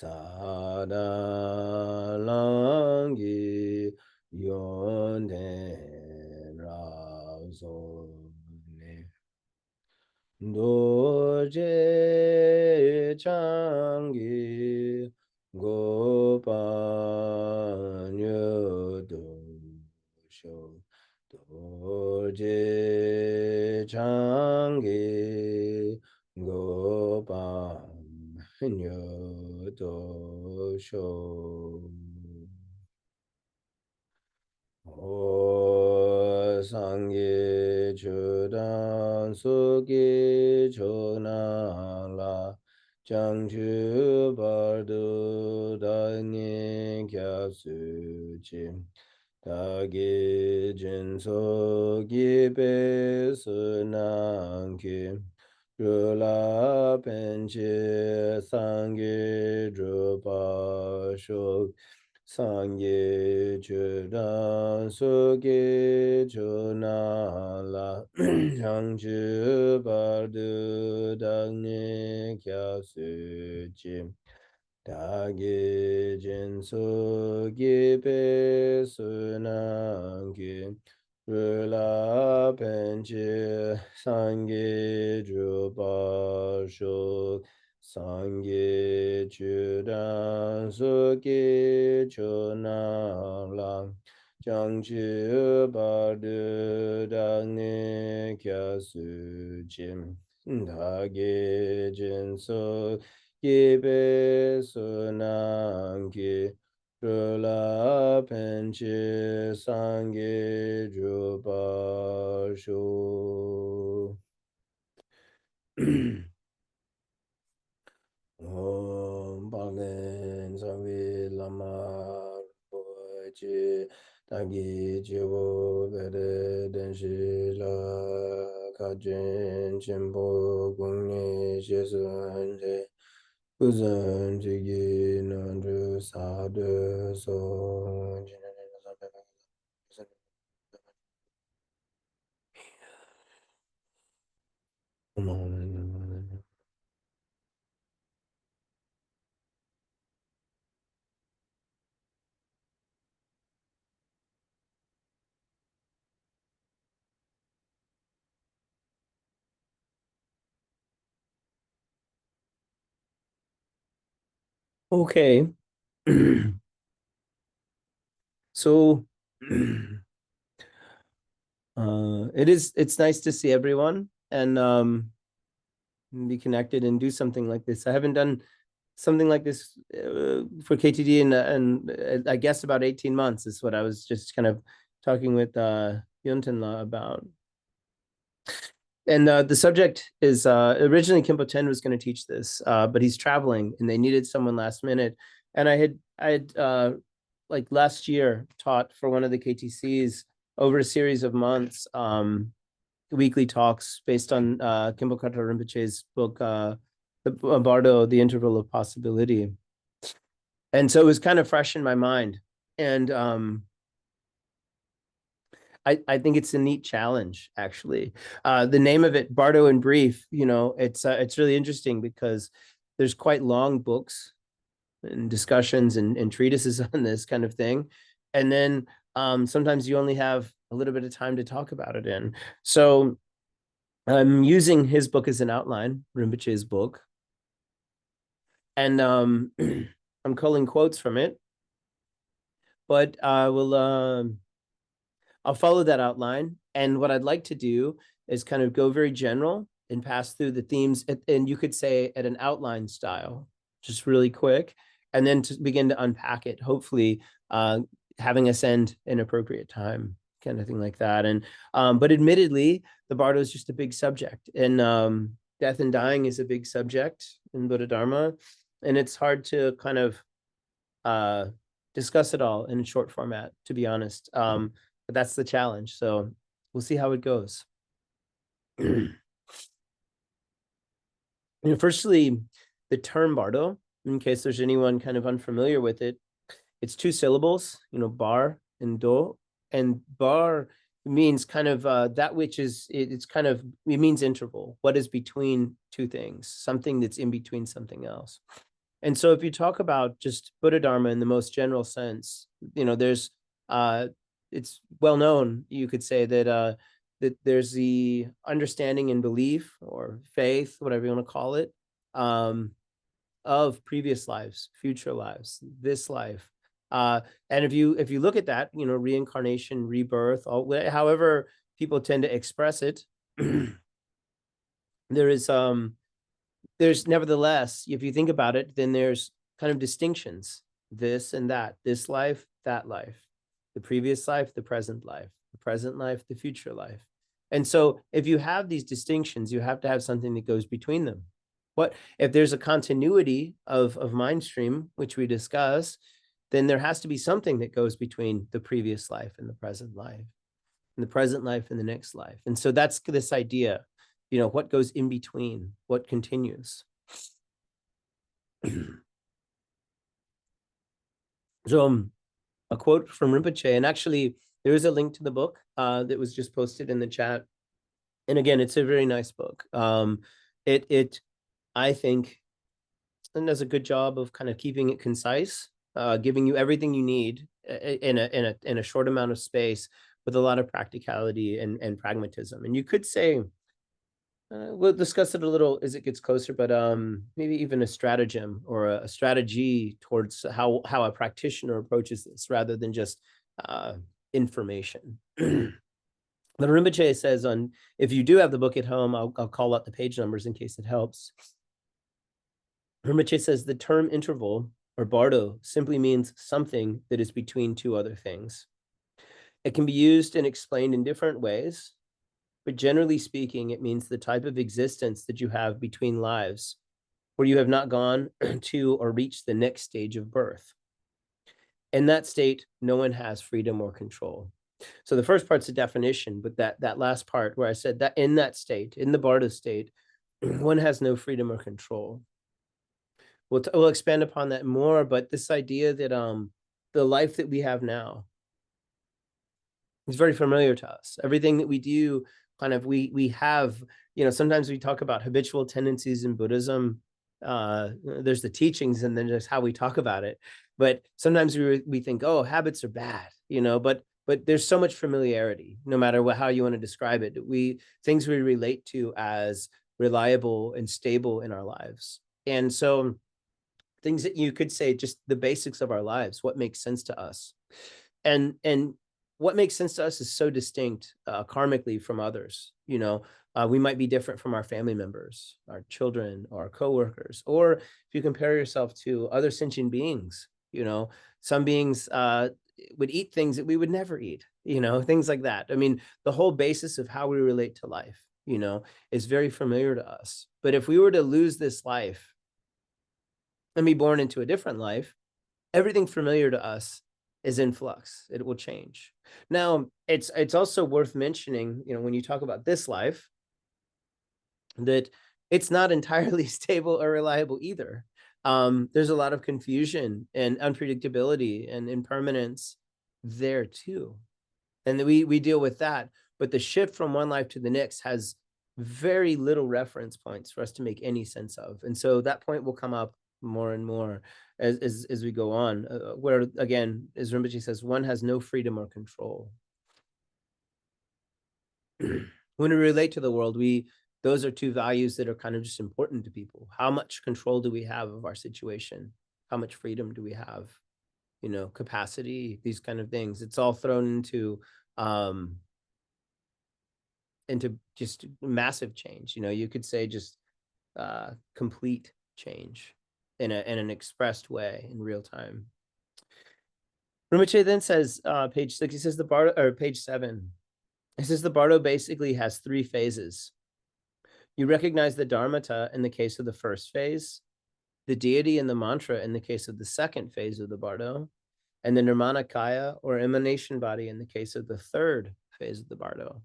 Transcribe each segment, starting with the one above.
Sadalangi Yonden Razone Doje Changi Gopanyo Dosho Doje Changi Gopanyo Dosho O Sangye Chudan Suki Chona La Changchu Bardo Dani Kya Suchi Dagi Jinso Gibe Sunanki Rula Penche Sangye Drupa Shok Sangye Chudan Suki Chuna La Changchu Bardu Dagni Kya Suchi Dagi Jinsu Gibe Sunangi Rula Penchi Sangi Drupa Shuk Sangi Chudan Suki Chuna Lang Changchi Bardu Dagni Kya Suchim Dagi Jinsu Gibe Sunangi Rula Penchi Sangi Drupa Shu Om Balen Savi Lama Pochi Tagi Jivo Vede Denshi La Kajin Chimpo Gungni Shesun Uzun Jigi Nandru Sadu So Okay. So it's nice to see everyone and be connected and do something like this. I haven't done something like this for KTD and I guess about 18 months is what I was just kind of talking with Yuntenla about. And the subject is originally Kimpo Ten was going to teach this, but he's traveling and they needed someone last minute. And I had like last year taught for one of the KTCs over a series of months, weekly talks based on Kimpo Kata Rinpoche's book, the Bardo, The Interval of Possibility. And so it was kind of fresh in my mind. And I think it's a neat challenge, actually. The name of it, Bardo in Brief, it's really interesting because there's quite long books and discussions and treatises on this kind of thing. And then sometimes you only have a little bit of time to talk about it in. So I'm using his book as an outline, Rinpoche's book. And I'm culling quotes from it. But I'll follow that outline. And what I'd like to do is kind of go very general and pass through the themes, and you could say at an outline style, just really quick, and then to begin to unpack it, hopefully having us end in appropriate time, kind of thing like that. And but admittedly, the Bardo is just a big subject, and death and dying is a big subject in Buddha Dharma, and it's hard to kind of discuss it all in short format, to be honest. But that's the challenge. So we'll see how it goes. Firstly, the term Bardo, in case there's anyone kind of unfamiliar with it, it's two syllables, bar and do. And bar means kind of that which is, it means interval, what is between two things, something that's in between something else. And so if you talk about just Buddha Dharma in the most general sense, there's it's well known, you could say, that there's the understanding and belief or faith, whatever you want to call it, of previous lives, future lives, this life. And if you look at that, reincarnation, rebirth, however people tend to express it, there's nevertheless, if you think about it, then there's kind of distinctions, this and that, this life, that life, the previous life, the present life, the future life. And so if you have these distinctions, you have to have something that goes between them. What if there's a continuity of mind stream, which we discuss, then there has to be something that goes between the previous life and the present life, and the present life and the next life. And so that's this idea, what goes in between, what continues. So a quote from Rinpoche, and actually there is a link to the book that was just posted in the chat. And again, it's a very nice book. It I think, and does a good job of kind of keeping it concise, giving you everything you need in a short amount of space, with a lot of practicality and pragmatism. And you could say, we'll discuss it a little as it gets closer, but maybe even a stratagem or a strategy towards how a practitioner approaches this, rather than just information. The Rinpoche says, if you do have the book at home, I'll call out the page numbers in case it helps. Rinpoche says the term interval, or Bardo, simply means something that is between two other things. It can be used and explained in different ways, but generally speaking, it means the type of existence that you have between lives, where you have not gone to or reached the next stage of birth. In that state, no one has freedom or control. So the first part's a definition, but that last part where I said that in that state, in the Bardo state, one has no freedom or control. We'll expand upon that more, but this idea that the life that we have now is very familiar to us. Everything that we do, kind of, we have, sometimes we talk about habitual tendencies in Buddhism. There's the teachings and then just how we talk about it. But sometimes we think, oh, habits are bad, but there's so much familiarity, no matter how you want to describe it. Things we relate to as reliable and stable in our lives. And so things that you could say, just the basics of our lives, what makes sense to us. And what makes sense to us is so distinct karmically from others. We might be different from our family members, our children, or our coworkers, or if you compare yourself to other sentient beings, some beings would eat things that we would never eat, things like that. I mean, the whole basis of how we relate to life, is very familiar to us. But if we were to lose this life and be born into a different life, everything familiar to us is in flux. It will change. Now, it's also worth mentioning, when you talk about this life, that it's not entirely stable or reliable either. There's a lot of confusion and unpredictability and impermanence there too. And we deal with that. But the shift from one life to the next has very little reference points for us to make any sense of. And so that point will come up more and more as we go on, where, again, as Rinpoche says, one has no freedom or control. When we relate to the world, those are two values that are kind of just important to people. How much control do we have of our situation? How much freedom do we have? Capacity, these kind of things. It's all thrown into just massive change. You could say just complete change in an expressed way in real time. Rinpoche then says, page 6, he says the Bardo, or page 7, he says the Bardo basically has 3 phases. You recognize the Dharmata in the case of the first phase, the deity and the mantra in the case of the second phase of the Bardo, and the Nirmanakaya, or emanation body, in the case of the third phase of the Bardo.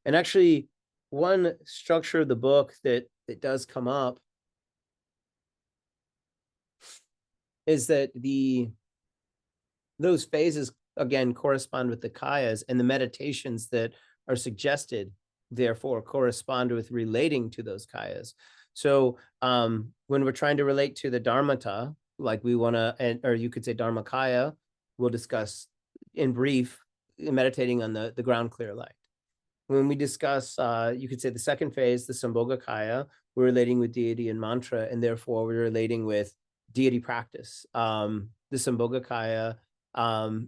And actually, one structure of the book that does come up is that those phases, again, correspond with the kayas, and the meditations that are suggested, therefore, correspond with relating to those kayas. So when we're trying to relate to the Dharmata, like we want to, or you could say Dharmakaya, we'll discuss in brief, meditating on the ground clear light. When we discuss, you could say the second phase, the Sambhogakaya, we're relating with deity and mantra, and therefore we're relating with deity practice. The Sambhogakaya,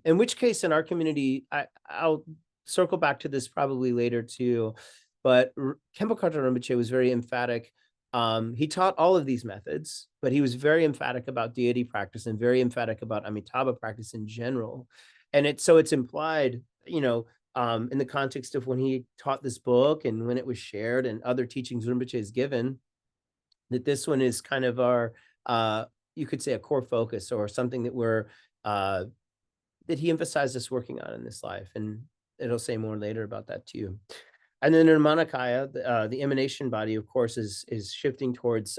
in which case in our community, I'll circle back to this probably later too, but Khenpo Karthar Rinpoche was very emphatic. He taught all of these methods, but he was very emphatic about deity practice and very emphatic about Amitabha practice in general. And it's implied, you know, in the context of when he taught this book and when it was shared and other teachings Rinpoche has given, that this one is kind of our, you could say a core focus or something that we're, that he emphasized us working on in this life. And it'll say more later about that too. And then Nirmanakaya, the emanation body, of course, is shifting towards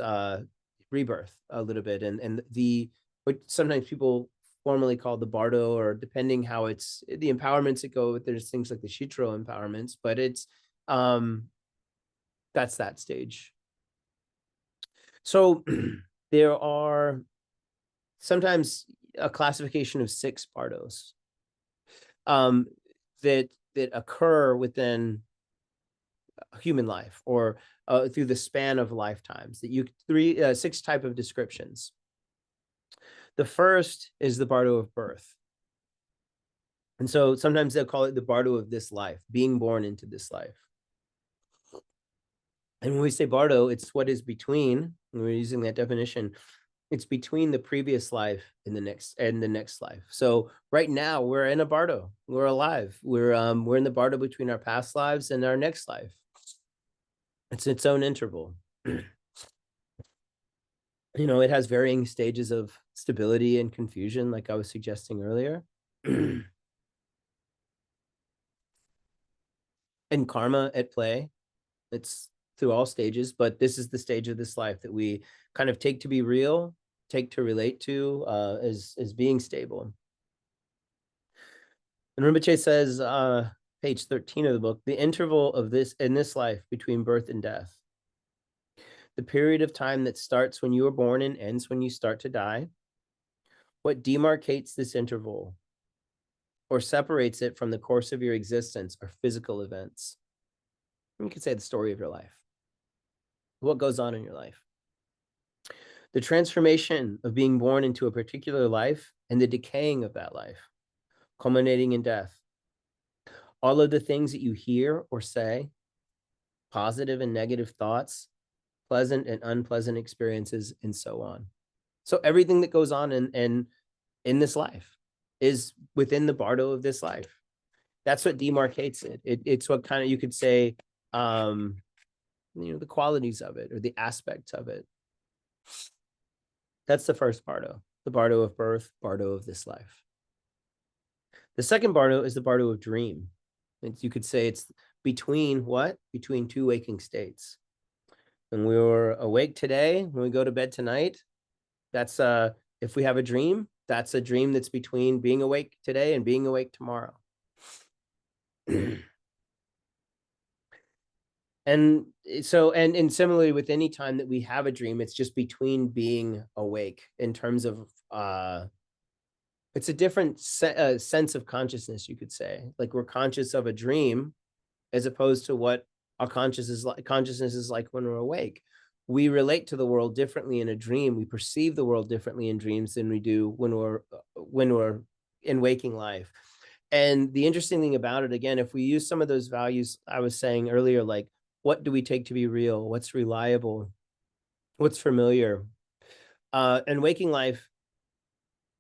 rebirth a little bit. And what sometimes people formally call the Bardo, or depending how it's the empowerments that go with, there's things like the Shitro empowerments, but it's that's that stage. So there are sometimes a classification of 6 Bardos that occur within human life, or through the span of lifetimes, that you 6 type of descriptions. The first is the Bardo of birth. And so sometimes they'll call it the Bardo of this life, being born into this life. And when we say Bardo, it's what is between, when we're using that definition, it's between the previous life and the next life. So right now we're in a Bardo, we're alive. We're in the Bardo between our past lives and our next life. It's its own interval. You know, it has varying stages of stability and confusion, like I was suggesting earlier. And karma at play. It's through all stages, but this is the stage of this life that we kind of take to be real, take to relate to as being stable. And Rinpoche says, page 13 of the book, the interval of this in this life between birth and death, the period of time that starts when you are born and ends when you start to die, what demarcates this interval or separates it from the course of your existence are physical events. You could say the story of your life. What goes on in your life? The transformation of being born into a particular life and the decaying of that life, culminating in death. All of the things that you hear or say, positive and negative thoughts, pleasant and unpleasant experiences, and so on. So everything that goes on in this life is within the Bardo of this life. That's what demarcates it. It's what kind of, you could say, the qualities of it or the aspects of it. That's the first Bardo, the Bardo of birth, Bardo of this life. The second Bardo is the Bardo of dream. You could say it's between what? Between 2 waking states. When we were awake today, when we go to bed tonight, that's if we have a dream, that's a dream that's between being awake today and being awake tomorrow. And so, and similarly with any time that we have a dream, it's just between being awake in terms of, it's a different sense of consciousness, you could say. Like we're conscious of a dream as opposed to what our consciousness is like when we're awake. We relate to the world differently in a dream. We perceive the world differently in dreams than we do when we're in waking life. And the interesting thing about it, again, if we use some of those values I was saying earlier, like what do we take to be real? What's reliable? What's familiar? In waking life,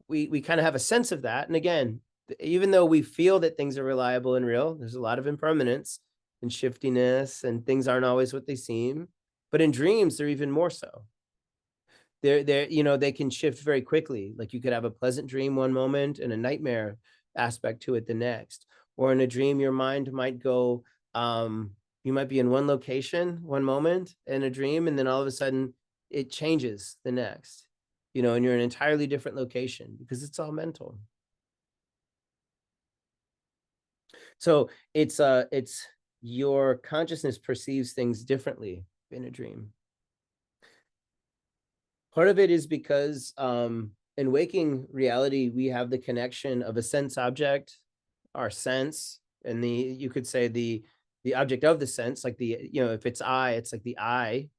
we kind of have a sense of that. And again, even though we feel that things are reliable and real, there's a lot of impermanence and shiftiness, and things aren't always what they seem. But in dreams, they're even more so. They can shift very quickly. Like you could have a pleasant dream one moment and a nightmare aspect to it the next. Or in a dream, your mind might go, you might be in one location one moment in a dream, and then all of a sudden it changes the next, and you're in an entirely different location because it's all mental. So it's your consciousness perceives things differently in a dream. Part of it is because in waking reality, we have the connection of a sense object, our sense, and you could say the object of the sense, like if it's I, it's like the I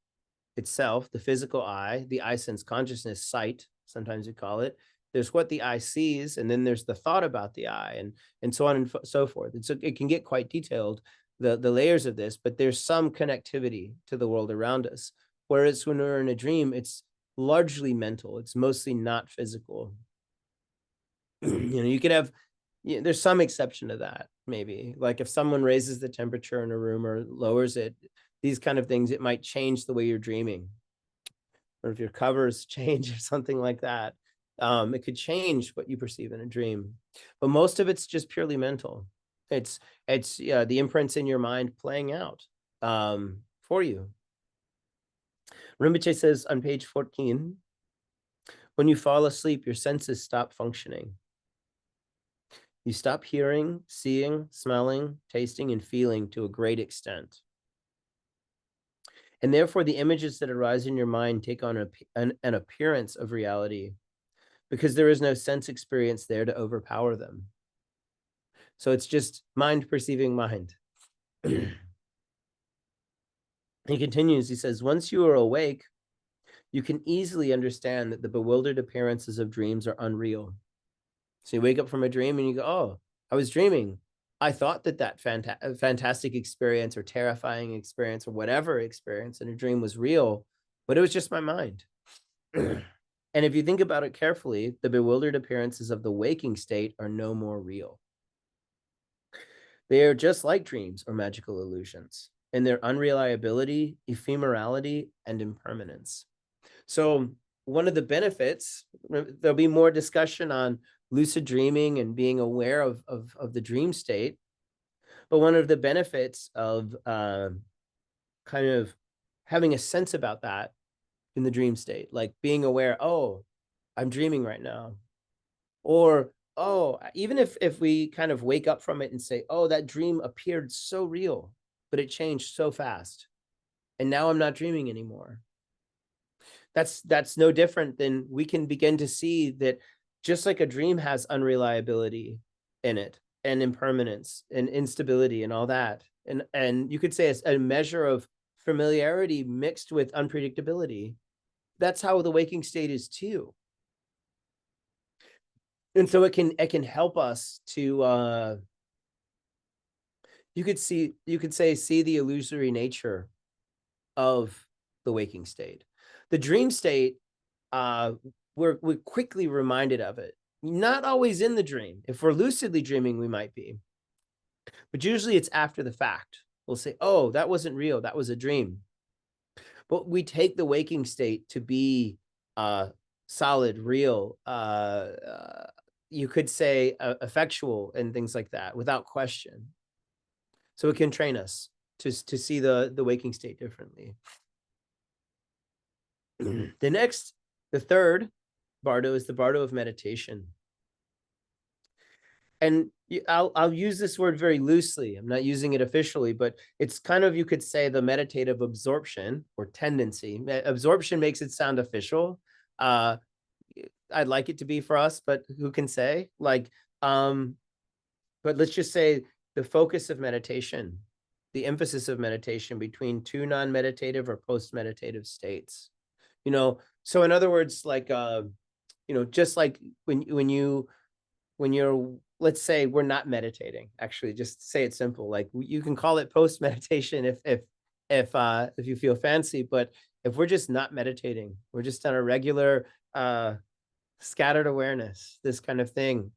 itself, the physical eye, the eye sense consciousness, sight, sometimes we call it. There's what the eye sees, and then there's the thought about the eye, and so on and so forth. And so it can get quite detailed, the layers of this, but there's some connectivity to the world around us. Whereas when we're in a dream, it's largely mental. It's mostly not physical. You could have, there's some exception to that, maybe. Like if someone raises the temperature in a room or lowers it, these kind of things, it might change the way you're dreaming. Or if your covers change or something like that, it could change what you perceive in a dream. But most of it's just purely mental. It's the imprints in your mind playing out for you. Rinpoche says on page 14, when you fall asleep, your senses stop functioning. You stop hearing, seeing, smelling, tasting, and feeling to a great extent. And therefore, the images that arise in your mind take on an appearance of reality because there is no sense experience there to overpower them. So it's just mind perceiving mind. He continues, he says, once you are awake, you can easily understand that the bewildered appearances of dreams are unreal. So you wake up from a dream and you go, oh, I was dreaming. I thought that fantastic experience or terrifying experience or whatever experience in a dream was real, but it was just my mind. And if you think about it carefully, the bewildered appearances of the waking state are no more real. They are just like dreams or magical illusions in their unreliability, ephemerality, and impermanence. So one of the benefits, there'll be more discussion on lucid dreaming and being aware of the dream state. But one of the benefits of kind of having a sense about that in the dream state, like being aware, oh, I'm dreaming right now. Or, oh, even if we kind of wake up from it and say, oh, that dream appeared so real, but it changed so fast. And now I'm not dreaming anymore. That's no different than we can begin to see that just like a dream has unreliability in it and impermanence and instability and all that. And you could say it's a measure of familiarity mixed with unpredictability. That's how the waking state is too. And so it can help us to you could say see the illusory nature of the waking state. The dream state, we're quickly reminded of it. Not always in the dream. If we're lucidly dreaming, we might be. But usually it's after the fact. We'll say, oh, that wasn't real. That was a dream. But we take the waking state to be solid, real, you could say effectual and things like that without question. So it can train us to see the waking state differently. The third Bardo is the Bardo of meditation. And I'll use this word very loosely. I'm not using it officially, but it's kind of, you could say, the meditative absorption or tendency. Absorption makes it sound official. I'd like it to be for us, but who can say? But let's just say the focus of meditation, the emphasis of meditation between two non-meditative or post-meditative states. So in other words, like just like when you're, let's say we're not meditating, actually, just say it simple, like you can call it post meditation if you feel fancy, but if we're just not meditating, we're just on a regular scattered awareness, this kind of thing.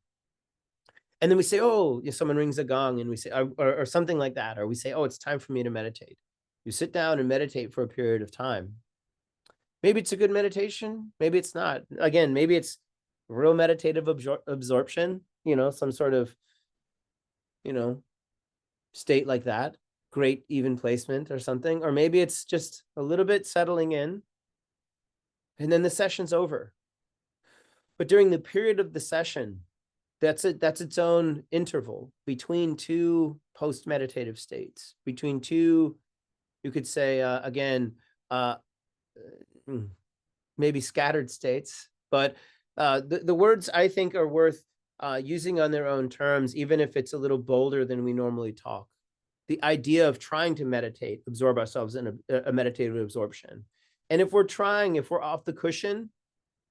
And then we say, oh, someone rings a gong, and we say, or something like that, or we say, oh, it's time for me to meditate. You sit down and meditate for a period of time. Maybe it's a good meditation, maybe it's not. Again, maybe it's real meditative absorption, some sort of, state like that, great even placement or something. Or maybe it's just a little bit settling in, and then the session's over. But during the period of the session, that's its own interval between two post-meditative states, between two, you could say, again, maybe scattered states, but the words I think are worth using on their own terms, even if it's a little bolder than we normally talk. The idea of trying to meditate, absorb ourselves in a meditative absorption. And if we're off the cushion,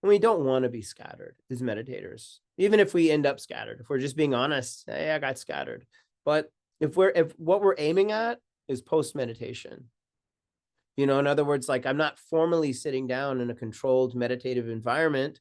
we don't want to be scattered as meditators, even if we end up scattered. If we're just being honest, hey, I got scattered. But if what we're aiming at is post-meditation, in other words, like I'm not formally sitting down in a controlled meditative environment,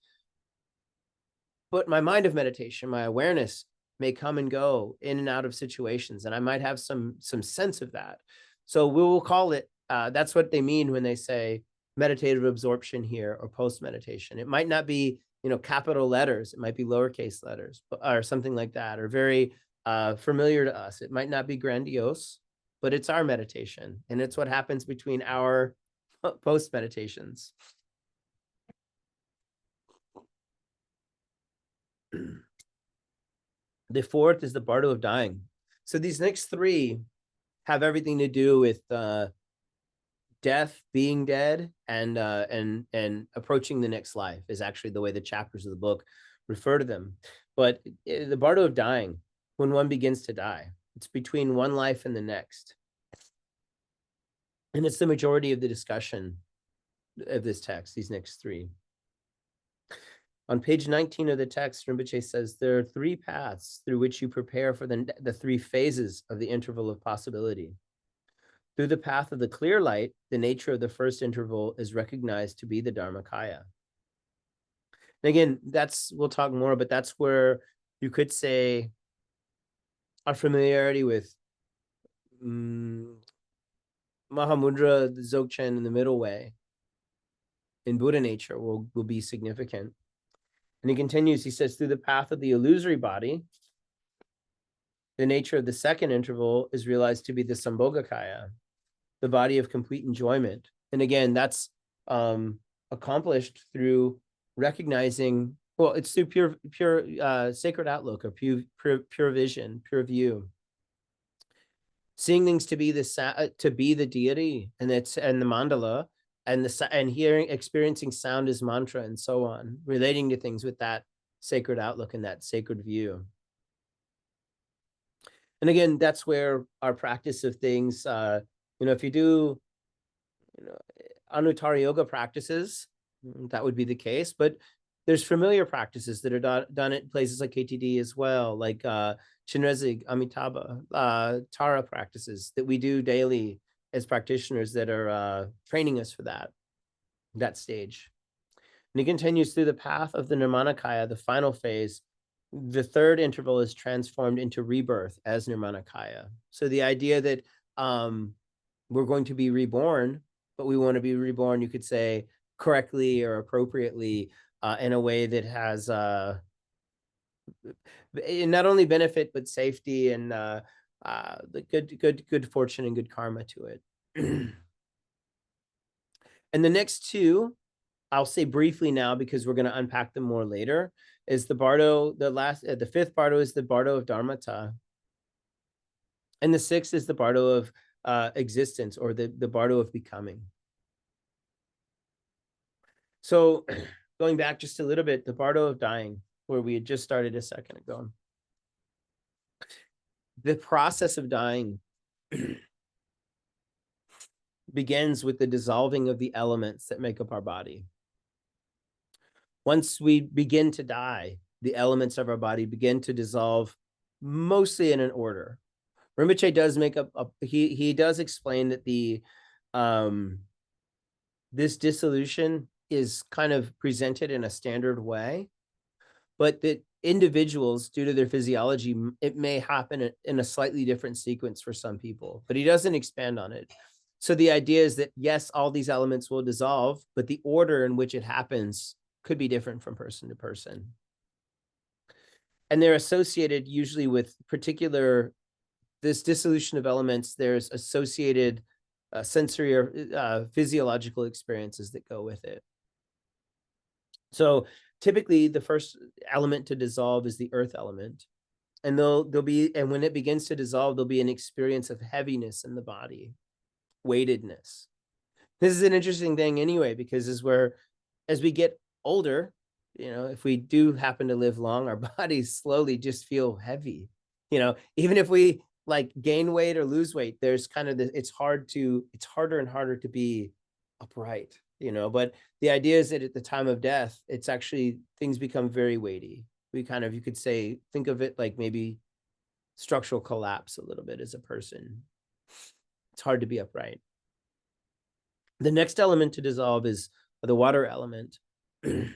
but my mind of meditation, my awareness may come and go in and out of situations, and I might have some sense of that. So we will call it, that's what they mean when they say meditative absorption here or post-meditation. It might not be, capital letters. It might be lowercase letters or something like that, or very familiar to us. It might not be grandiose, but it's our meditation, and it's what happens between our post-meditations. The fourth is the Bardo of dying. So these next three have everything to do with death, being dead, and approaching the next life is actually the way the chapters of the book refer to them. But the Bardo of dying, when one begins to die, it's between one life and the next. And it's the majority of the discussion of this text, these next three. On page 19 of the text, Rinpoche says, there are three paths through which you prepare for the three phases of the interval of possibility. Through the path of the clear light, the nature of the first interval is recognized to be the Dharmachakra. And again, we'll talk more, but that's where you could say our familiarity with Mahamudra, the Dzogchen, and the middle way in Buddha nature will be significant. And he continues, he says, through the path of the illusory body, the nature of the second interval is realized to be the Sambhogakaya, the body of complete enjoyment. And again, that's accomplished through recognizing, well, it's through pure sacred outlook, or pure vision, pure view. Seeing things to be the deity, and the mandala, and hearing, experiencing sound as mantra, and so on, relating to things with that sacred outlook and that sacred view. And again, that's where our practice of things, if you do, Anuttara yoga practices, that would be the case. But there's familiar practices that are done at places like KTD as well, like Chinrezig, Amitabha, Tara practices that we do daily as practitioners that are training us for that stage. And he continues through the path of the Nirmanakaya, the final phase. The third interval is transformed into rebirth as Nirmanakaya. So the idea that we're going to be reborn, but we want to be reborn, you could say, correctly or appropriately, in a way that has not only benefit but safety and the good fortune and good karma to it. And the next two, I'll say briefly now because we're going to unpack them more later, is the Bardo. The fifth Bardo is the Bardo of Dharmata, and the sixth is the Bardo of existence, or the Bardo of becoming. So going back just a little bit, the Bardo of dying, where we had just started a second ago. The process of dying begins with the dissolving of the elements that make up our body. Once we begin to die, the elements of our body begin to dissolve, mostly in an order. Rinpoche does make up, he does explain that this dissolution is kind of presented in a standard way, but that individuals, due to their physiology, it may happen in a slightly different sequence for some people, but he doesn't expand on it. So the idea is that, yes, all these elements will dissolve, but the order in which it happens could be different from person to person. And they're associated usually with this dissolution of elements, there's associated sensory or physiological experiences that go with it. So typically the first element to dissolve is the earth element. And and when it begins to dissolve, there'll be an experience of heaviness in the body, weightedness. This is an interesting thing anyway, because this is where as we get older, if we do happen to live long, our bodies slowly just feel heavy. Even if we like gain weight or lose weight, there's kind of it's harder and harder to be upright, but the idea is that at the time of death, it's actually, things become very weighty. You could say, think of it like maybe structural collapse a little bit as a person. It's hard to be upright. The next element to dissolve is the water element, in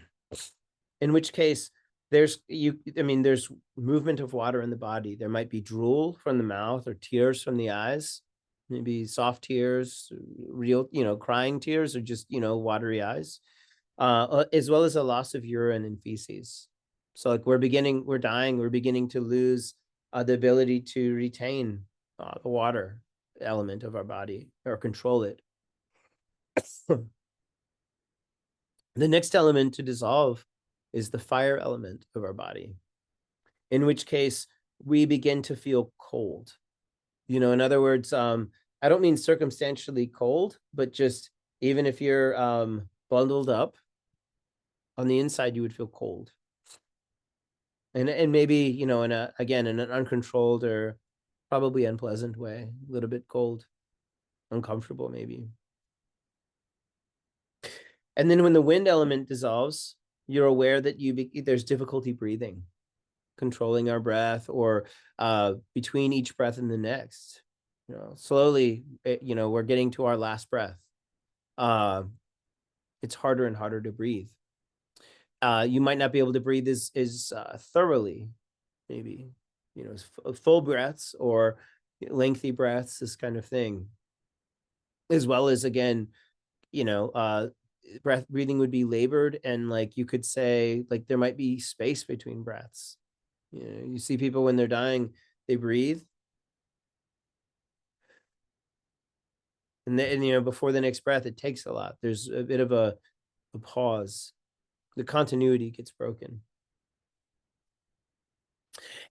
which case there's movement of water in the body. There might be drool from the mouth or tears from the eyes, maybe soft tears, real, crying tears, or just, watery eyes, as well as a loss of urine and feces. So like we're dying, we're beginning to lose the ability to retain the water element of our body or control it. The next element to dissolve is the fire element of our body, in which case we begin to feel cold. In other words, I don't mean circumstantially cold, but just even if you're bundled up, on the inside, you would feel cold. And maybe, in an uncontrolled or probably unpleasant way, a little bit cold, uncomfortable maybe. And then when the wind element dissolves, you're aware that there's difficulty breathing, controlling our breath, or between each breath and the next. Slowly, we're getting to our last breath. It's harder and harder to breathe. You might not be able to breathe as thoroughly, breathing, full breaths or lengthy breaths, this kind of thing. As well as, again, breathing would be labored, and like you could say, like there might be space between breaths. You see people when they're dying, they breathe, and then, before the next breath, it takes a lot. There's a bit of a pause. The continuity gets broken.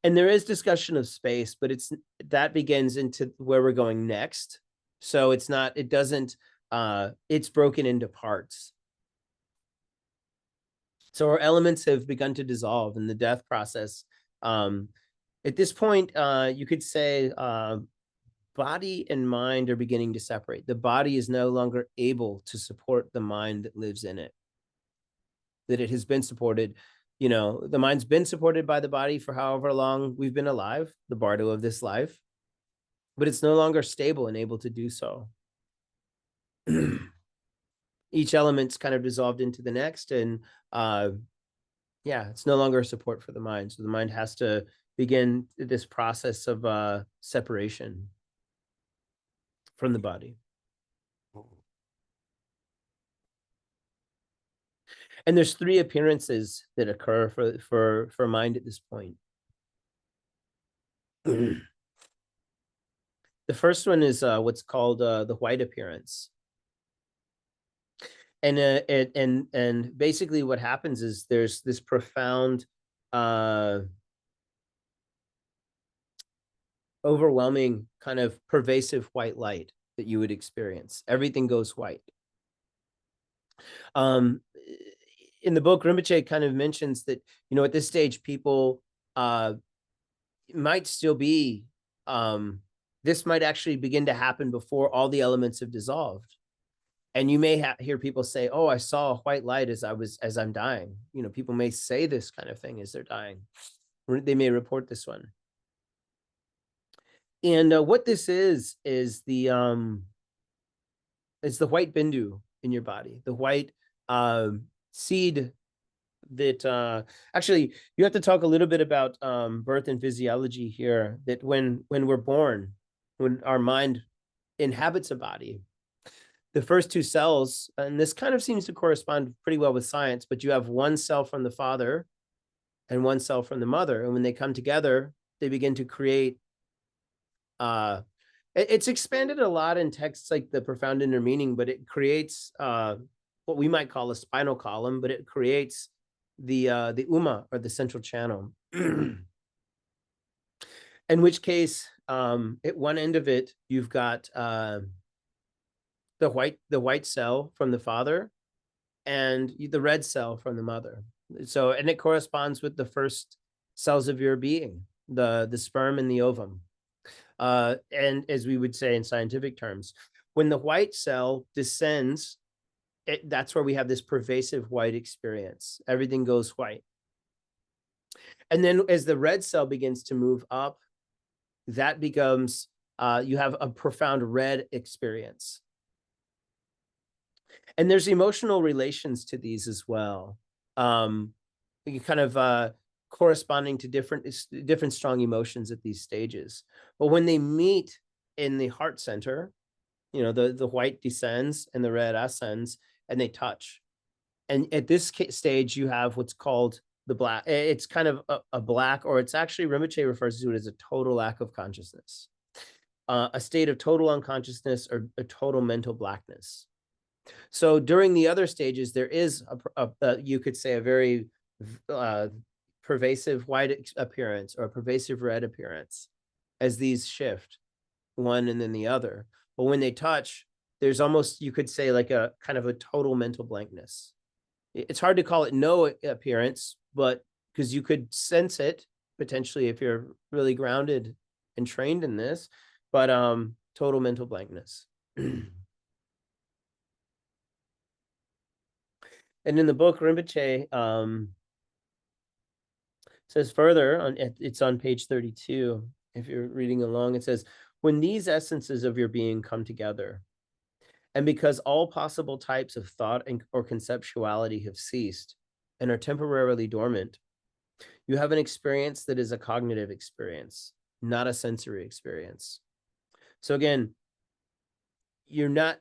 And there is discussion of space, but that begins into where we're going next. So it's broken into parts. So our elements have begun to dissolve in the death process. At this point, you could say body and mind are beginning to separate. The body is no longer able to support the mind that lives in it, that it has been supported. The mind's been supported by the body for however long we've been alive, the Bardo of this life, but it's no longer stable and able to do so. Each element's kind of dissolved into the next, and it's no longer a support for the mind. So the mind has to begin this process of separation from the body. And there's 3 appearances that occur for mind at this point. The first one is what's called the white appearance. And basically what happens is there's this profound overwhelming kind of pervasive white light that you would experience. Everything goes white. In the book, Rinpoche kind of mentions that, at this stage, people might still be, this might actually begin to happen before all the elements have dissolved. And you may hear people say, oh, I saw a white light as I'm dying. People may say this kind of thing as they're dying. They may report this one. And what this is the white bindu in your body, the white seed that actually, you have to talk a little bit about birth and physiology here, that when we're born, when our mind inhabits a body, the first 2 cells, and this kind of seems to correspond pretty well with science, but you have 1 cell from the father and 1 cell from the mother. And when they come together, they begin to create, it's expanded a lot in texts like the Profound Inner Meaning, but it creates what we might call a spinal column, but it creates the Uma, or the central channel. In which case, at one end of it, you've got the white cell from the father, and the red cell from the mother. So, and it corresponds with the first cells of your being, the sperm and the ovum. And as we would say in scientific terms, when the white cell descends, that's where we have this pervasive white experience. Everything goes white. And then as the red cell begins to move up, that becomes, you have a profound red experience. And there's emotional relations to these as well. You kind of corresponding to different strong emotions at these stages. But when they meet in the heart center, you know, the white descends and the red ascends, and they touch. And at this stage, you have what's called the black. It's kind of a black, or it's actually, Rinpoche refers to it as a total lack of consciousness, a state of total unconsciousness, or a total mental blackness. So during the other stages, there is you could say a very pervasive white appearance or a pervasive red appearance as these shift one and then the other. But when they touch, there's almost, you could say, like a kind of a total mental blankness. It's hard to call it no appearance, but because you could sense it potentially if you're really grounded and trained in this, but total mental blankness. And in the book, Rinpoche says further, it's on page 32, if you're reading along, it says, when these essences of your being come together, and because all possible types of thought or conceptuality have ceased and are temporarily dormant, you have an experience that is a cognitive experience, not a sensory experience. So again, you're not,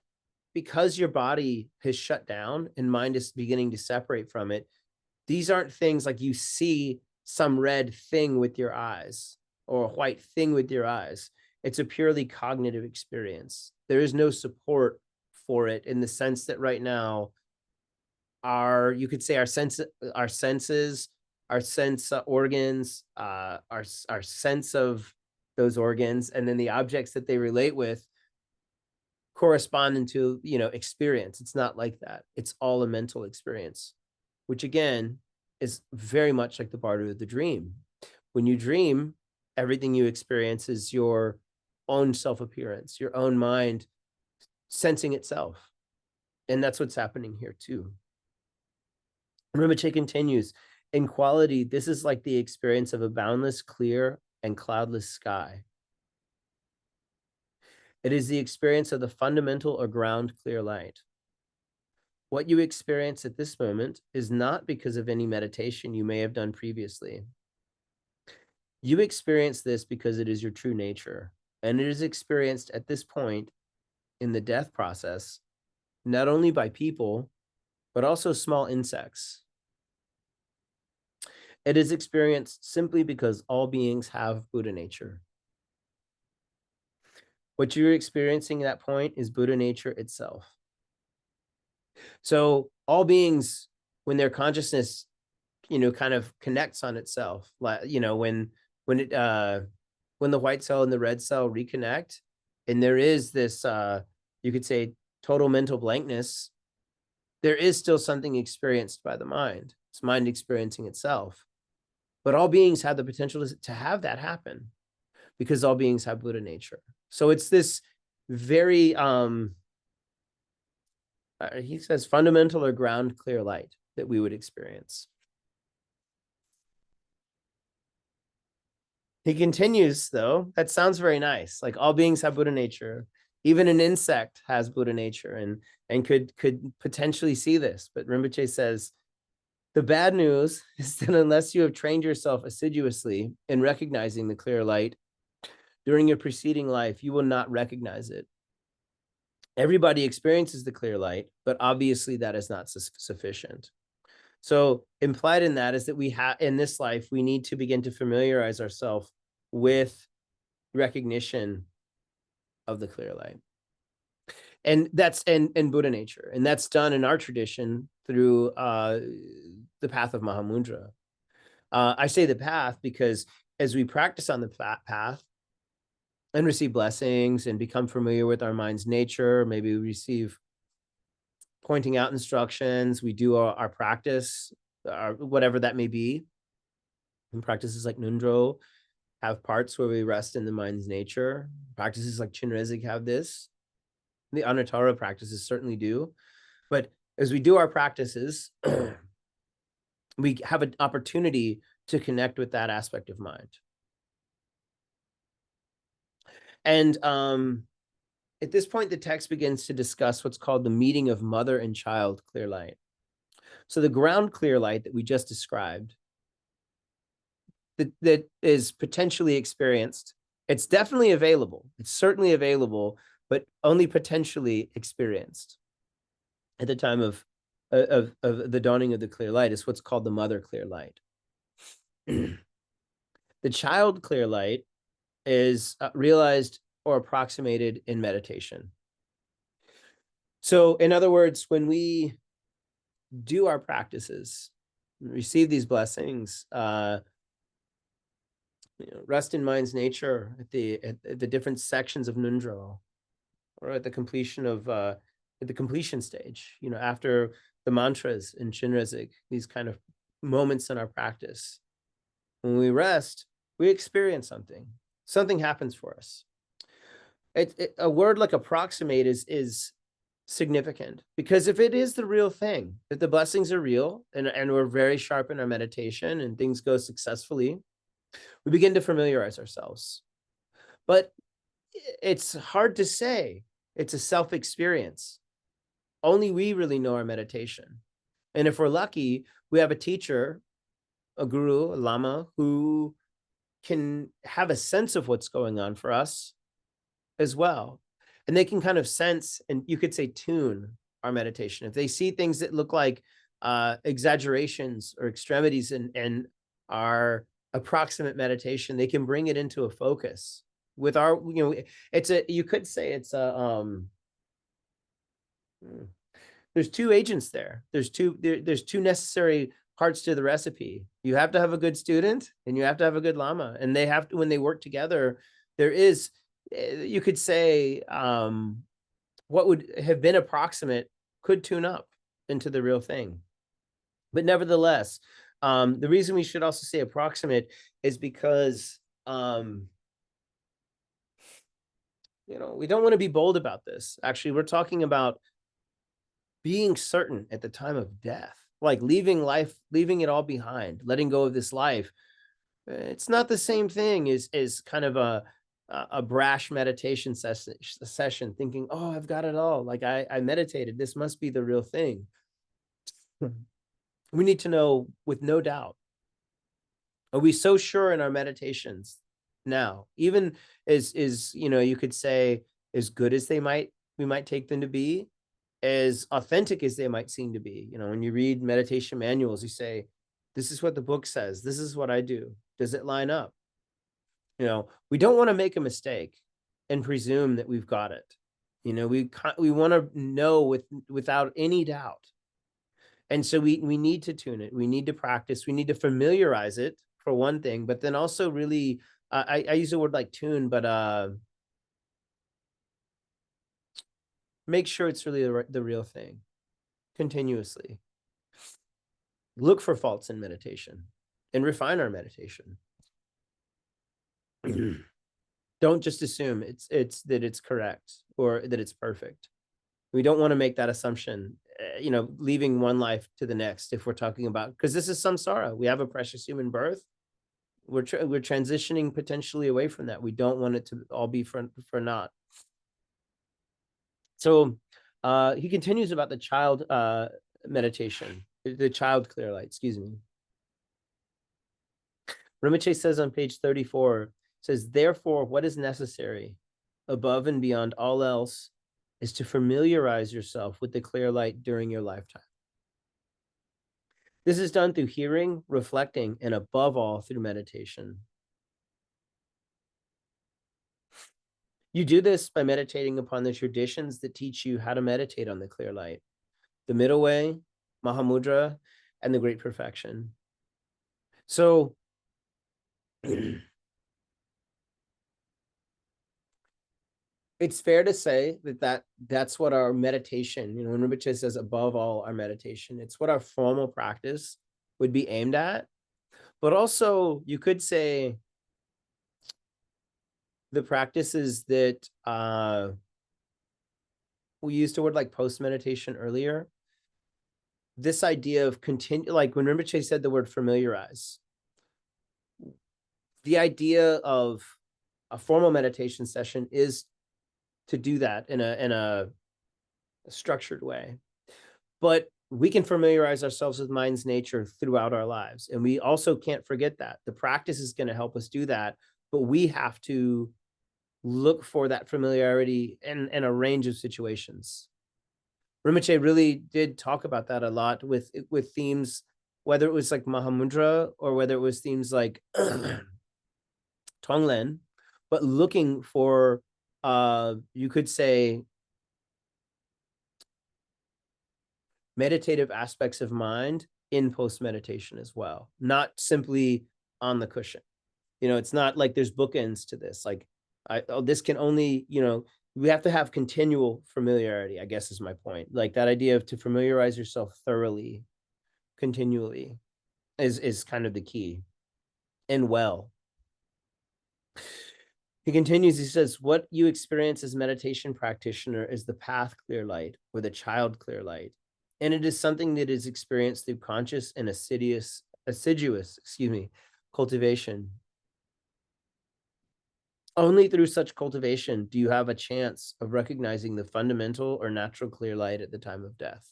because your body has shut down and mind is beginning to separate from it, these aren't things like you see some red thing with your eyes or a white thing with your eyes. It's a purely cognitive experience. There is no support for it in the sense that right now, you could say our senses, our sense organs, our sense of those organs, and then the objects that they relate with correspond into, you know, experience. It's not like that. It's all a mental experience, which again is very much like the Bardo of the dream. When you dream, everything you experience is your own self-appearance, your own mind sensing itself. And that's what's happening here too. Rinpoche continues, in quality, this is like the experience of a boundless, clear, and cloudless sky. It is the experience of the fundamental or ground clear light. What you experience at this moment is not because of any meditation you may have done previously. You experience this because it is your true nature, and it is experienced at this point in the death process, not only by people, but also small insects. It is experienced simply because all beings have Buddha nature. What you're experiencing at that point is Buddha nature itself. So all beings, when their consciousness, you know, kind of connects on itself, you know, when the white cell and the red cell reconnect, and there is this, you could say, total mental blankness, there is still something experienced by the mind. It's mind experiencing itself. But all beings have the potential to have that happen because all beings have Buddha nature. So it's this very, he says, fundamental or ground clear light that we would experience. He continues, though, that sounds very nice. Like all beings have Buddha nature. Even an insect has Buddha nature and could potentially see this. But Rinpoche says, the bad news is that unless you have trained yourself assiduously in recognizing the clear light during your preceding life, you will not recognize it. Everybody experiences the clear light, but obviously that is not sufficient. So implied in that is that we have, in this life, we need to begin to familiarize ourselves with recognition of the clear light. And that's in Buddha nature. And that's done in our tradition through the path of Mahamudra. I say the path because as we practice on the path and receive blessings and become familiar with our mind's nature, maybe we receive pointing out instructions. We do our practice, whatever that may be. And practices like Nundro have parts where we rest in the mind's nature. Practices like Chinrezig have this. The Anuttara practices certainly do. But as we do our practices, we have an opportunity to connect with that aspect of mind. And at this point, the text begins to discuss what's called the meeting of mother and child clear light. So the ground clear light that we just described, that is potentially experienced, it's definitely available. It's certainly available, but only potentially experienced at the time of the dawning of the clear light is what's called the mother clear light. The child clear light is realized or approximated in meditation. So in other words, when we do our practices, receive these blessings, rest in mind's nature at the different sections of Nundro, or at the completion of at the completion stage, after the mantras in Chinrezig, these kind of moments in our practice. When we rest, we experience something. Something happens for us. A word like approximate is significant, because if it is the real thing, if the blessings are real and we're very sharp in our meditation and things go successfully, we begin to familiarize ourselves. But it's hard to say. It's a self-experience. Only we really know our meditation. And if we're lucky, we have a teacher, a guru, a lama, who can have a sense of what's going on for us as well. And they can kind of sense, and you could say tune our meditation. If they see things that look like exaggerations or extremities in our approximate meditation, they can bring it into a focus. With our, you could say it's a, there's two agents there. There's two necessary parts to the recipe. You have to have a good student and you have to have a good lama, and they have to, when they work together, there is, you could say, what would have been approximate could tune up into the real thing. But nevertheless, the reason we should also say approximate is because, we don't want to be bold about this. Actually, we're talking about being certain at the time of death, like leaving life, leaving it all behind, letting go of this life. It's not the same thing as kind of a brash meditation session, thinking, oh, I've got it all. Like I meditated. This must be the real thing. We need to know with no doubt, are we so sure in our meditations now, even as you could say, as good as we might take them to be, as authentic as they might seem to be. When you read meditation manuals, you say, this is what the book says. This is what I do. Does it line up? We don't want to make a mistake and presume that we've got it. We want to know without any doubt. And so we need to tune it. We need to practice. We need to familiarize it, for one thing, but then also really, I use the word like tune, but make sure it's really the real thing continuously. Look for faults in meditation and refine our meditation. Don't just assume it's that it's correct or that it's perfect. We don't want to make that assumption, leaving one life to the next, if we're talking about, because this is samsara. We have a precious human birth. We're transitioning potentially away from that. We don't want it to all be for naught. So he continues about the child meditation, the child clear light, excuse me. Rinpoche says on page 34, says, therefore, what is necessary above and beyond all else is to familiarize yourself with the clear light during your lifetime. This is done through hearing, reflecting, and above all, through meditation. You do this by meditating upon the traditions that teach you how to meditate on the clear light, the middle way, Mahamudra, and the great perfection. So it's fair to say that's what our meditation, when Rinpoche says above all our meditation, it's what our formal practice would be aimed at. But also you could say the practices that we used the word like post meditation earlier. This idea of continue, like when Rinpoche said the word familiarize, the idea of a formal meditation session is to do that in a structured way. But we can familiarize ourselves with mind's nature throughout our lives. And we also can't forget that the practice is going to help us do that, but we have to look for that familiarity in a range of situations. Rinpoche really did talk about that a lot with themes, whether it was like Mahamudra or whether it was themes like Tonglen, but looking for, you could say, meditative aspects of mind in post meditation as well, not simply on the cushion. It's not like there's bookends to this. Like, this can only, we have to have continual familiarity, I guess is my point. Like that idea of to familiarize yourself thoroughly, continually is kind of the key. And well, he continues, he says, what you experience as meditation practitioner is the path clear light or the child clear light. And it is something that is experienced through conscious and assiduous cultivation. Only through such cultivation do you have a chance of recognizing the fundamental or natural clear light at the time of death.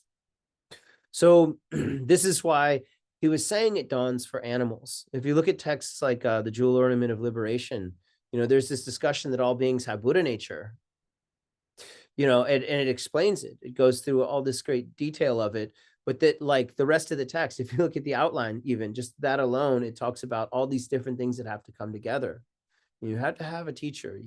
So this is why he was saying it dawns for animals. If you look at texts like the Jewel Ornament of Liberation, there's this discussion that all beings have Buddha nature, and it explains it. It goes through all this great detail of it, but that like the rest of the text, if you look at the outline, even just that alone, it talks about all these different things that have to come together. You have to have a teacher.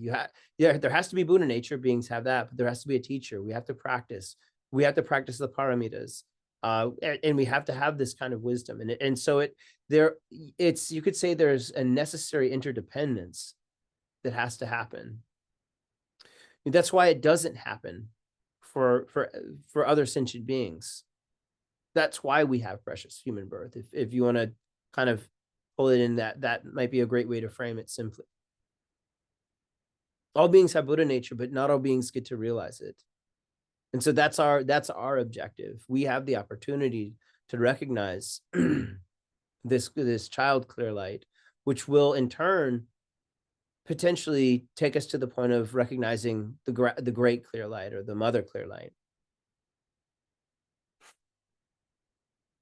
There has to be Buddha nature. Beings have that, but there has to be a teacher. We have to practice. We have to practice the paramitas, and we have to have this kind of wisdom. And so you could say there's a necessary interdependence that has to happen. And that's why it doesn't happen for other sentient beings. That's why we have precious human birth. If you want to kind of pull it in, that might be a great way to frame it simply. All beings have Buddha nature, but not all beings get to realize it. And so that's our objective. We have the opportunity to recognize this child clear light, which will in turn potentially take us to the point of recognizing the great clear light or the mother clear light.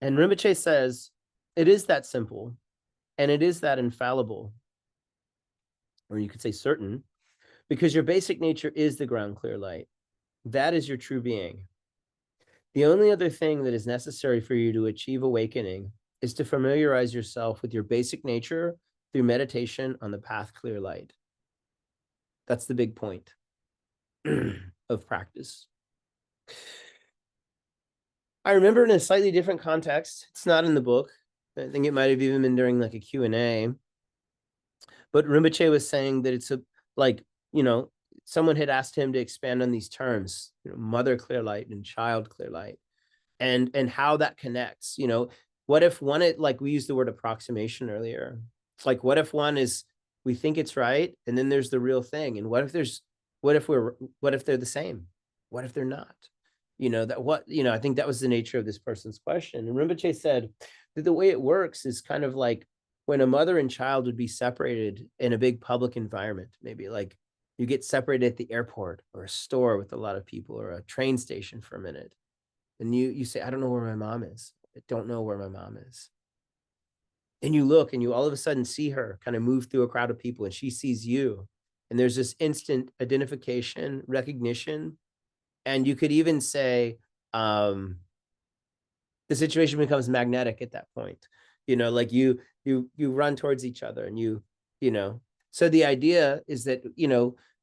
And Rinpoche says, it is that simple, and it is that infallible, or you could say certain, because your basic nature is the ground clear light. That is your true being. The only other thing that is necessary for you to achieve awakening is to familiarize yourself with your basic nature through meditation on the path clear light. That's the big point of practice. I remember in a slightly different context, it's not in the book. I think it might have even been during like a Q&A. But Rinpoche was saying that it's someone had asked him to expand on these terms, mother clear light and child clear light, and how that connects. What if one, like we used the word approximation earlier, like what if one is, we think it's right, and then there's the real thing, and what if they're the same? What if they're not? I think that was the nature of this person's question. And Rinpoche said that the way it works is kind of like when a mother and child would be separated in a big public environment, maybe like you get separated at the airport or a store with a lot of people or a train station for a minute. And you say, I don't know where my mom is. I don't know where my mom is. And you look and you all of a sudden see her kind of move through a crowd of people and she sees you. And there's this instant identification, recognition. And you could even say the situation becomes magnetic at that point. Like you run towards each other and so the idea is that,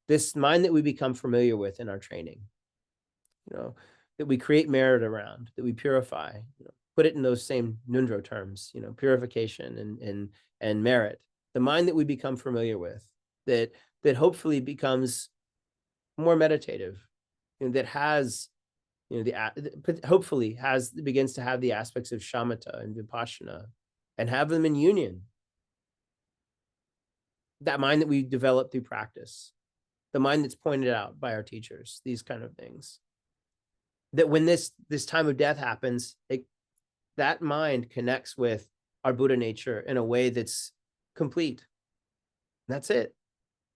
this mind that we become familiar with in our training, that we create merit around, that we purify, put it in those same Nundro terms, purification and merit, the mind that we become familiar with, that hopefully becomes more meditative, that has, hopefully begins to have the aspects of shamatha and vipassana, and have them in union. That mind that we develop through practice, the mind that's pointed out by our teachers, these kind of things. That when this time of death happens, that mind connects with our Buddha nature in a way that's complete. That's it.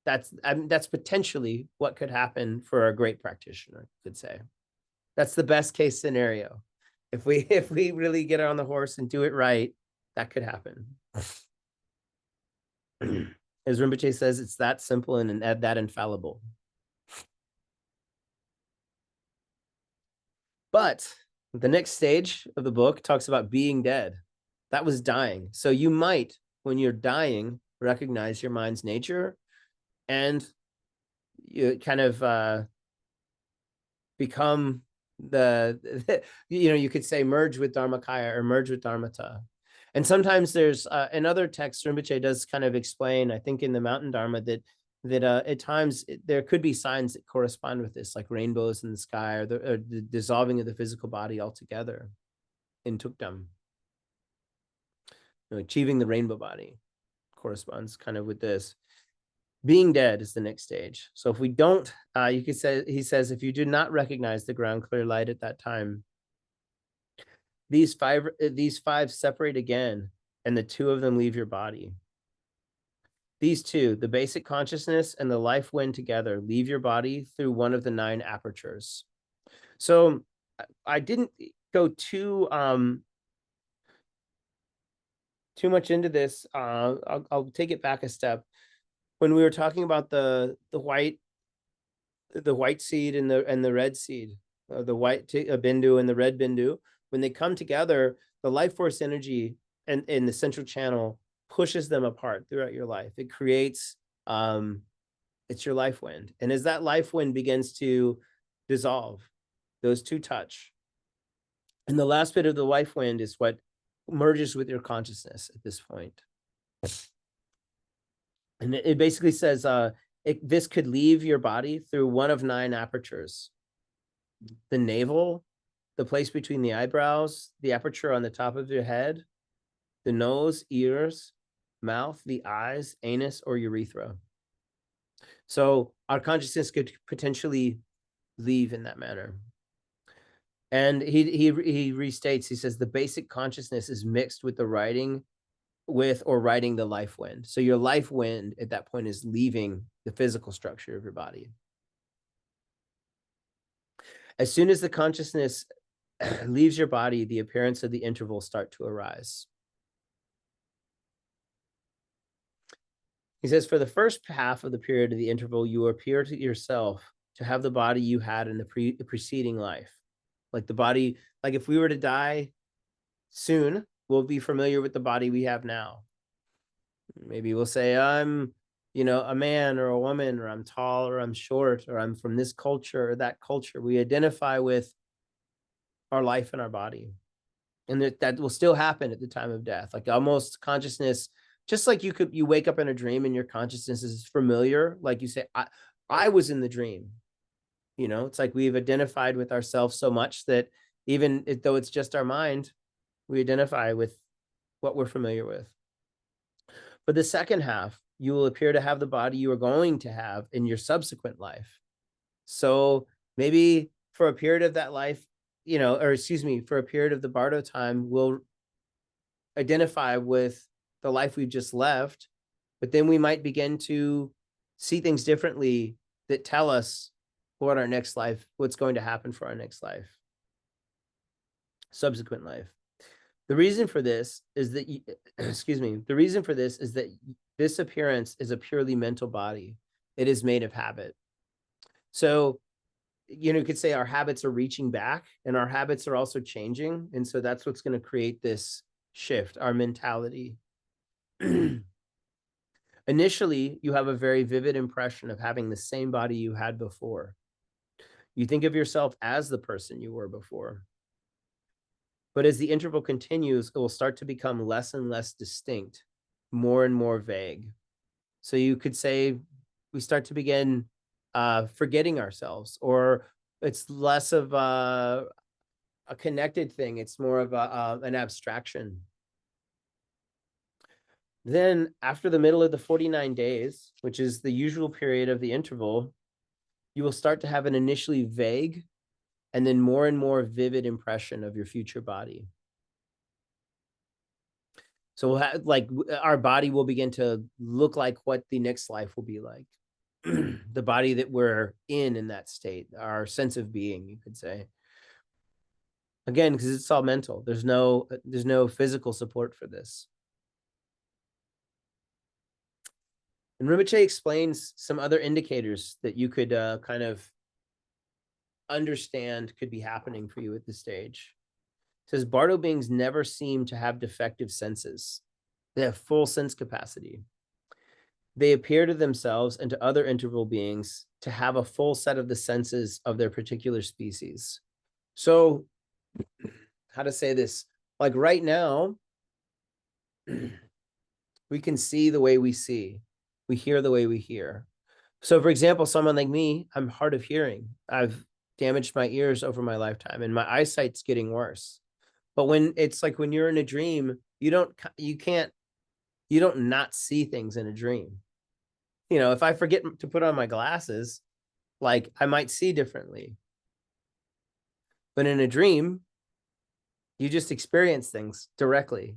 That's potentially what could happen for a great practitioner, could say. That's the best case scenario. If we really get on the horse and do it right, that could happen. As Rinpoche says, it's that simple and that infallible. But the next stage of the book talks about being dead. That was dying. So you might, when you're dying, recognize your mind's nature, and you kind of become you could say merge with Dharmakaya or merge with Dharmata. And sometimes there's in other texts, Rinpoche does kind of explain, I think in the Mountain Dharma, that at times there could be signs that correspond with this, like rainbows in the sky, or the dissolving of the physical body altogether in Tukdam. Achieving the rainbow body corresponds kind of with this. Being dead is the next stage. So if we don't, you could say, he says, if you do not recognize the ground clear light at that time, these five separate again, and the two of them leave your body. These two, the basic consciousness and the life wind together, leave your body through one of the 9 apertures. So I didn't go too much into this. I'll take it back a step. When we were talking about the white seed and the red seed, the white bindu and the red bindu, when they come together, the life force energy in the central channel pushes them apart throughout your life. It creates, it's your life wind. And as that life wind begins to dissolve, those two touch. And the last bit of the life wind is what merges with your consciousness at this point. And it basically says this could leave your body through one of 9 apertures: the navel, the place between the eyebrows, the aperture on the top of your head, the nose, ears, mouth, the eyes, anus, or urethra. So our consciousness could potentially leave in that manner. And he restates, he says, the basic consciousness is mixed with the riding the life wind. So your life wind at that point is leaving the physical structure of your body. As soon as the consciousness leaves your body, the appearance of the interval start to arise. He says, for the first half of the period of the interval, you appear to yourself to have the body you had in the preceding life. Like the body, like if we were to die soon, we'll be familiar with the body we have now. Maybe we'll say, I'm, a man or a woman, or I'm tall or I'm short, or I'm from this culture or that culture. We identify with our life and our body. And that will still happen at the time of death. Like almost consciousness, just like you wake up in a dream and your consciousness is familiar. Like you say, I was in the dream. It's like we've identified with ourselves so much that even though it's just our mind, we identify with what we're familiar with. For the second half, you will appear to have the body you are going to have in your subsequent life. So maybe for a period of that life, for a period of the Bardo time, we'll identify with the life we've just left, but then we might begin to see things differently that tell us what's going to happen for our next life, subsequent life. The reason for this is that, this appearance is a purely mental body. It is made of habit. So, you could say our habits are reaching back and our habits are also changing. And so that's what's going to create this shift, our mentality. Initially, you have a very vivid impression of having the same body you had before. You think of yourself as the person you were before. But as the interval continues, it will start to become less and less distinct, more and more vague. So you could say we start to begin forgetting ourselves, or it's less of a connected thing. It's more of an abstraction. Then after the middle of the 49 days, which is the usual period of the interval, you will start to have an initially vague and then more and more vivid impression of your future body. So we'll have, like, our body will begin to look like what the next life will be like. The body that we're in that state, our sense of being, you could say. Again, because it's all mental. There's no physical support for this. And Rinpoche explains some other indicators that you could kind of understand could be happening for you at this stage. It says Bardo beings never seem to have defective senses. They have full sense capacity. They appear to themselves and to other interval beings to have a full set of the senses of their particular species. So, how to say this? Like right now, we can see the way we see. We hear the way we hear. So, for example, someone like me, I'm hard of hearing. I've damaged my ears over my lifetime, and my eyesight's getting worse. But when it's like when you're in a dream, you don't not see things in a dream. You know, if I forget to put on my glasses, like I might see differently. But in a dream, you just experience things directly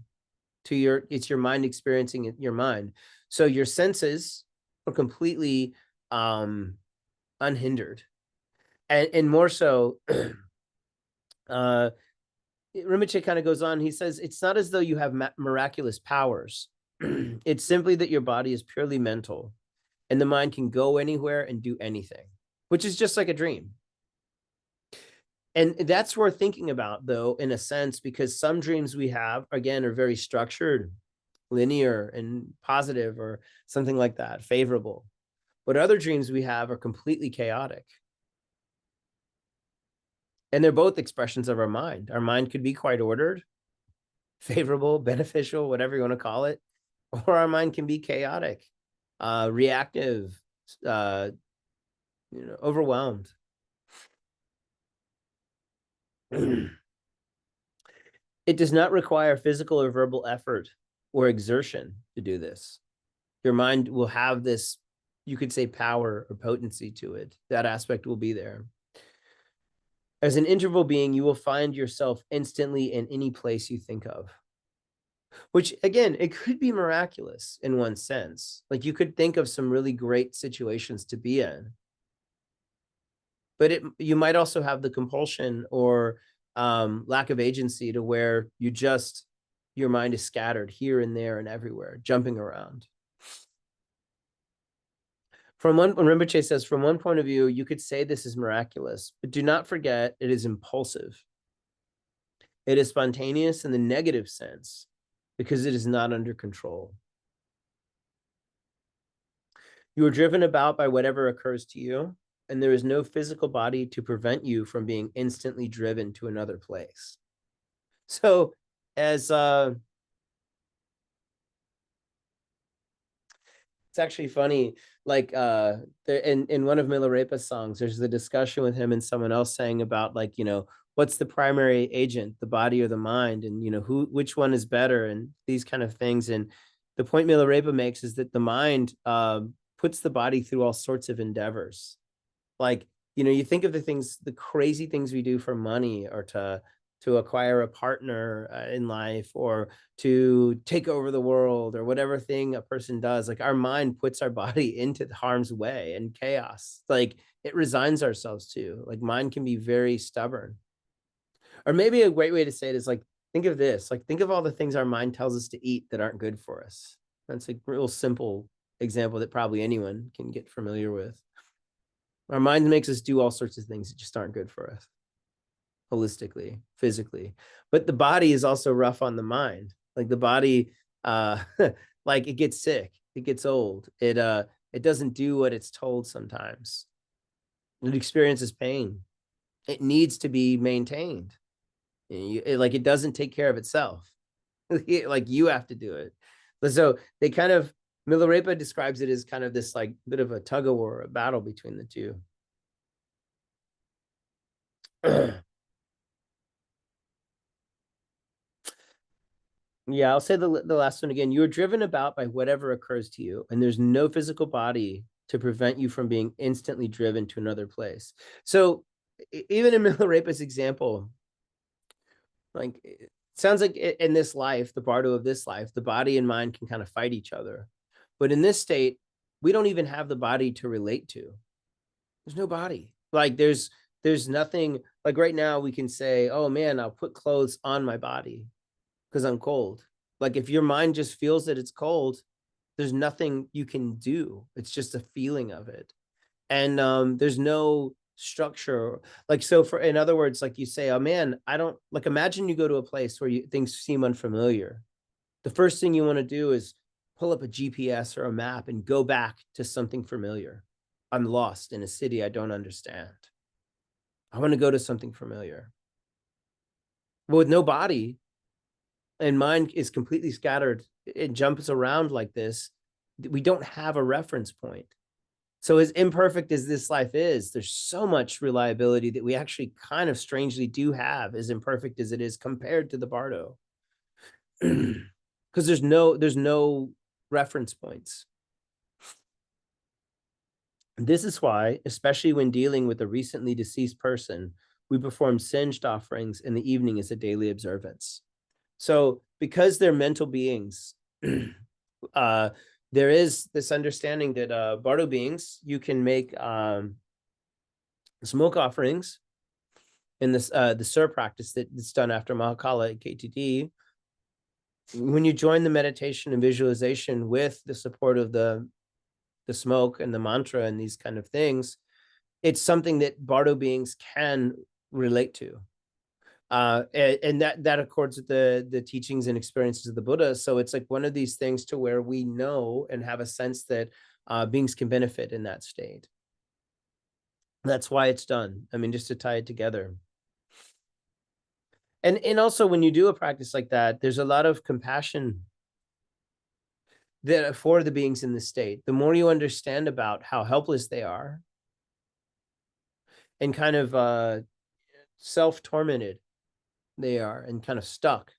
to it's your mind experiencing it, your mind. So your senses are completely unhindered. And more so, Rinpoche kind of goes on. He says, it's not as though you have miraculous powers. It's simply that your body is purely mental and the mind can go anywhere and do anything, which is just like a dream. And that's worth thinking about, though, in a sense, because some dreams we have, again, are very structured, linear, and positive, or something like that, favorable. But other dreams we have are completely chaotic. And they're both expressions of our mind. Our mind could be quite ordered, favorable, beneficial, whatever you want to call it, or our mind can be chaotic, reactive, overwhelmed. It does not require physical or verbal effort or exertion to do this. Your mind will have this, you could say, power or potency to it. That aspect will be there. As an interval being, you will find yourself instantly in any place you think of. Which, again, it could be miraculous in one sense. Like you could think of some really great situations to be in. But you might also have the compulsion or lack of agency to where your mind is scattered here and there and everywhere, jumping around. When Rinpoche says, from one point of view, you could say this is miraculous, but do not forget it is impulsive. It is spontaneous in the negative sense because it is not under control. You are driven about by whatever occurs to you, and there is no physical body to prevent you from being instantly driven to another place. So as it's actually funny, like in one of Milarepa's songs, there's the discussion with him and someone else saying about, like, what's the primary agent, the body or the mind, and which one is better, and these kind of things. And the point Milarepa makes is that the mind puts the body through all sorts of endeavors. Like, you think of the crazy things we do for money, or to acquire a partner in life, or to take over the world, or whatever thing a person does. Like, our mind puts our body into harm's way and chaos. Like, it resigns ourselves to. Like, mind can be very stubborn. Or maybe a great way to say it is, like, think of this. Like, think of all the things our mind tells us to eat that aren't good for us. That's a real simple example that probably anyone can get familiar with. Our mind makes us do all sorts of things that just aren't good for us, holistically, physically. But the body is also rough on the mind. Like, the body, like, it gets sick, it gets old, it doesn't do what it's told sometimes. It experiences pain. It needs to be maintained. Like, it doesn't take care of itself. Like, you have to do it. So they kind of Milarepa describes it as kind of this like bit of a tug of war, a battle between the two. Yeah, I'll say the last one again. You are driven about by whatever occurs to you, and there's no physical body to prevent you from being instantly driven to another place. So even in Milarepa's example, like it sounds like in this life, the Bardo of this life, the body and mind can kind of fight each other. But in this state, we don't even have the body to relate to. There's no body. Like there's nothing like right now we can say, oh man, I'll put clothes on my body because I'm cold. Like if your mind just feels that it's cold, there's nothing you can do. It's just a feeling of it. And there's no structure. Like so for in other words, like you say, oh man, I don't like imagine you go to a place where things seem unfamiliar. The first thing you want to do is pull up a GPS or a map and go back to something familiar. I'm lost in a city I don't understand. I want to go to something familiar. But with no body, and mind is completely scattered, it jumps around like this, we don't have a reference point. So as imperfect as this life is, there's so much reliability that we actually kind of strangely do have, as imperfect as it is compared to the Bardo. Because there's no reference points. This is why, especially when dealing with a recently deceased person, we perform singed offerings in the evening as a daily observance. So because they're mental beings, there is this understanding that Bardo beings, you can make smoke offerings in this the Sur practice that's done after Mahakala at KTD. When you join the meditation and visualization with the support of the smoke and the mantra and these kind of things, it's something that Bardo beings can relate to. And that accords with the teachings and experiences of the Buddha. So it's like one of these things to where we know and have a sense that beings can benefit in that state. That's why it's done. I mean, just to tie it together. And also when you do a practice like that, there's a lot of compassion that for the beings in the state. The more you understand about how helpless they are and kind of self-tormented they are and kind of stuck,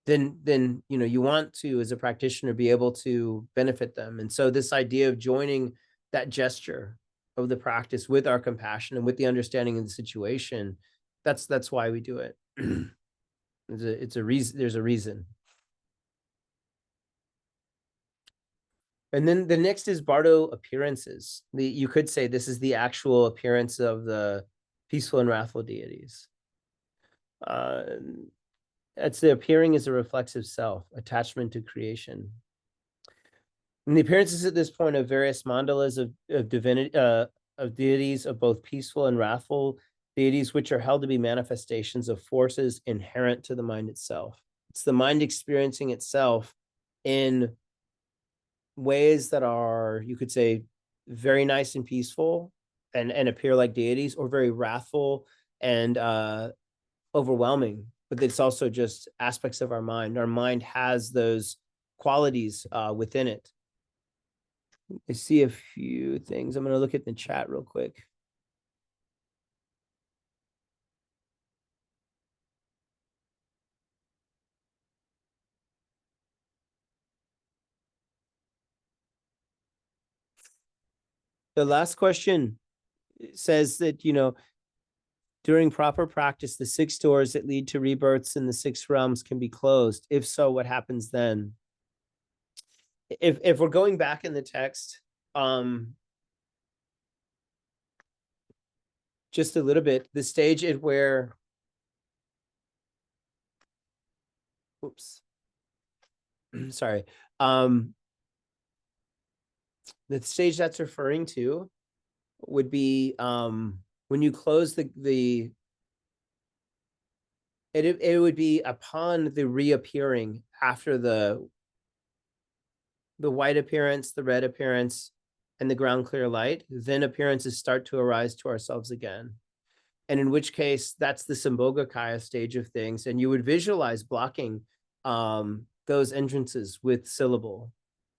then you want to, as a practitioner, be able to benefit them. And so this idea of joining that gesture of the practice with our compassion and with the understanding of the situation, that's why we do it. It's a reason. There's a reason. And then the next is Bardo appearances. You could say this is the actual appearance of the peaceful and wrathful deities. It's the appearing as a reflexive self, attachment to creation. And the appearances at this point of various mandalas of divinity, of deities of both peaceful and wrathful deities, which are held to be manifestations of forces inherent to the mind itself. It's the mind experiencing itself in ways that are, you could say, very nice and peaceful and appear like deities, or very wrathful and overwhelming. But it's also just aspects of our mind. Our mind has those qualities within it. I see a few things. I'm going to look at the chat real quick. The last question says that, during proper practice, the 6 doors that lead to rebirths in the 6 realms can be closed. If so, what happens then? If we're going back in the text, just a little bit, the stage at where, oops, sorry, the stage that's referring to would be when you close it would be upon the reappearing after the white appearance, the red appearance, and the ground clear light, then appearances start to arise to ourselves again. And in which case, that's the Sambhogakaya stage of things. And you would visualize blocking those entrances with syllable.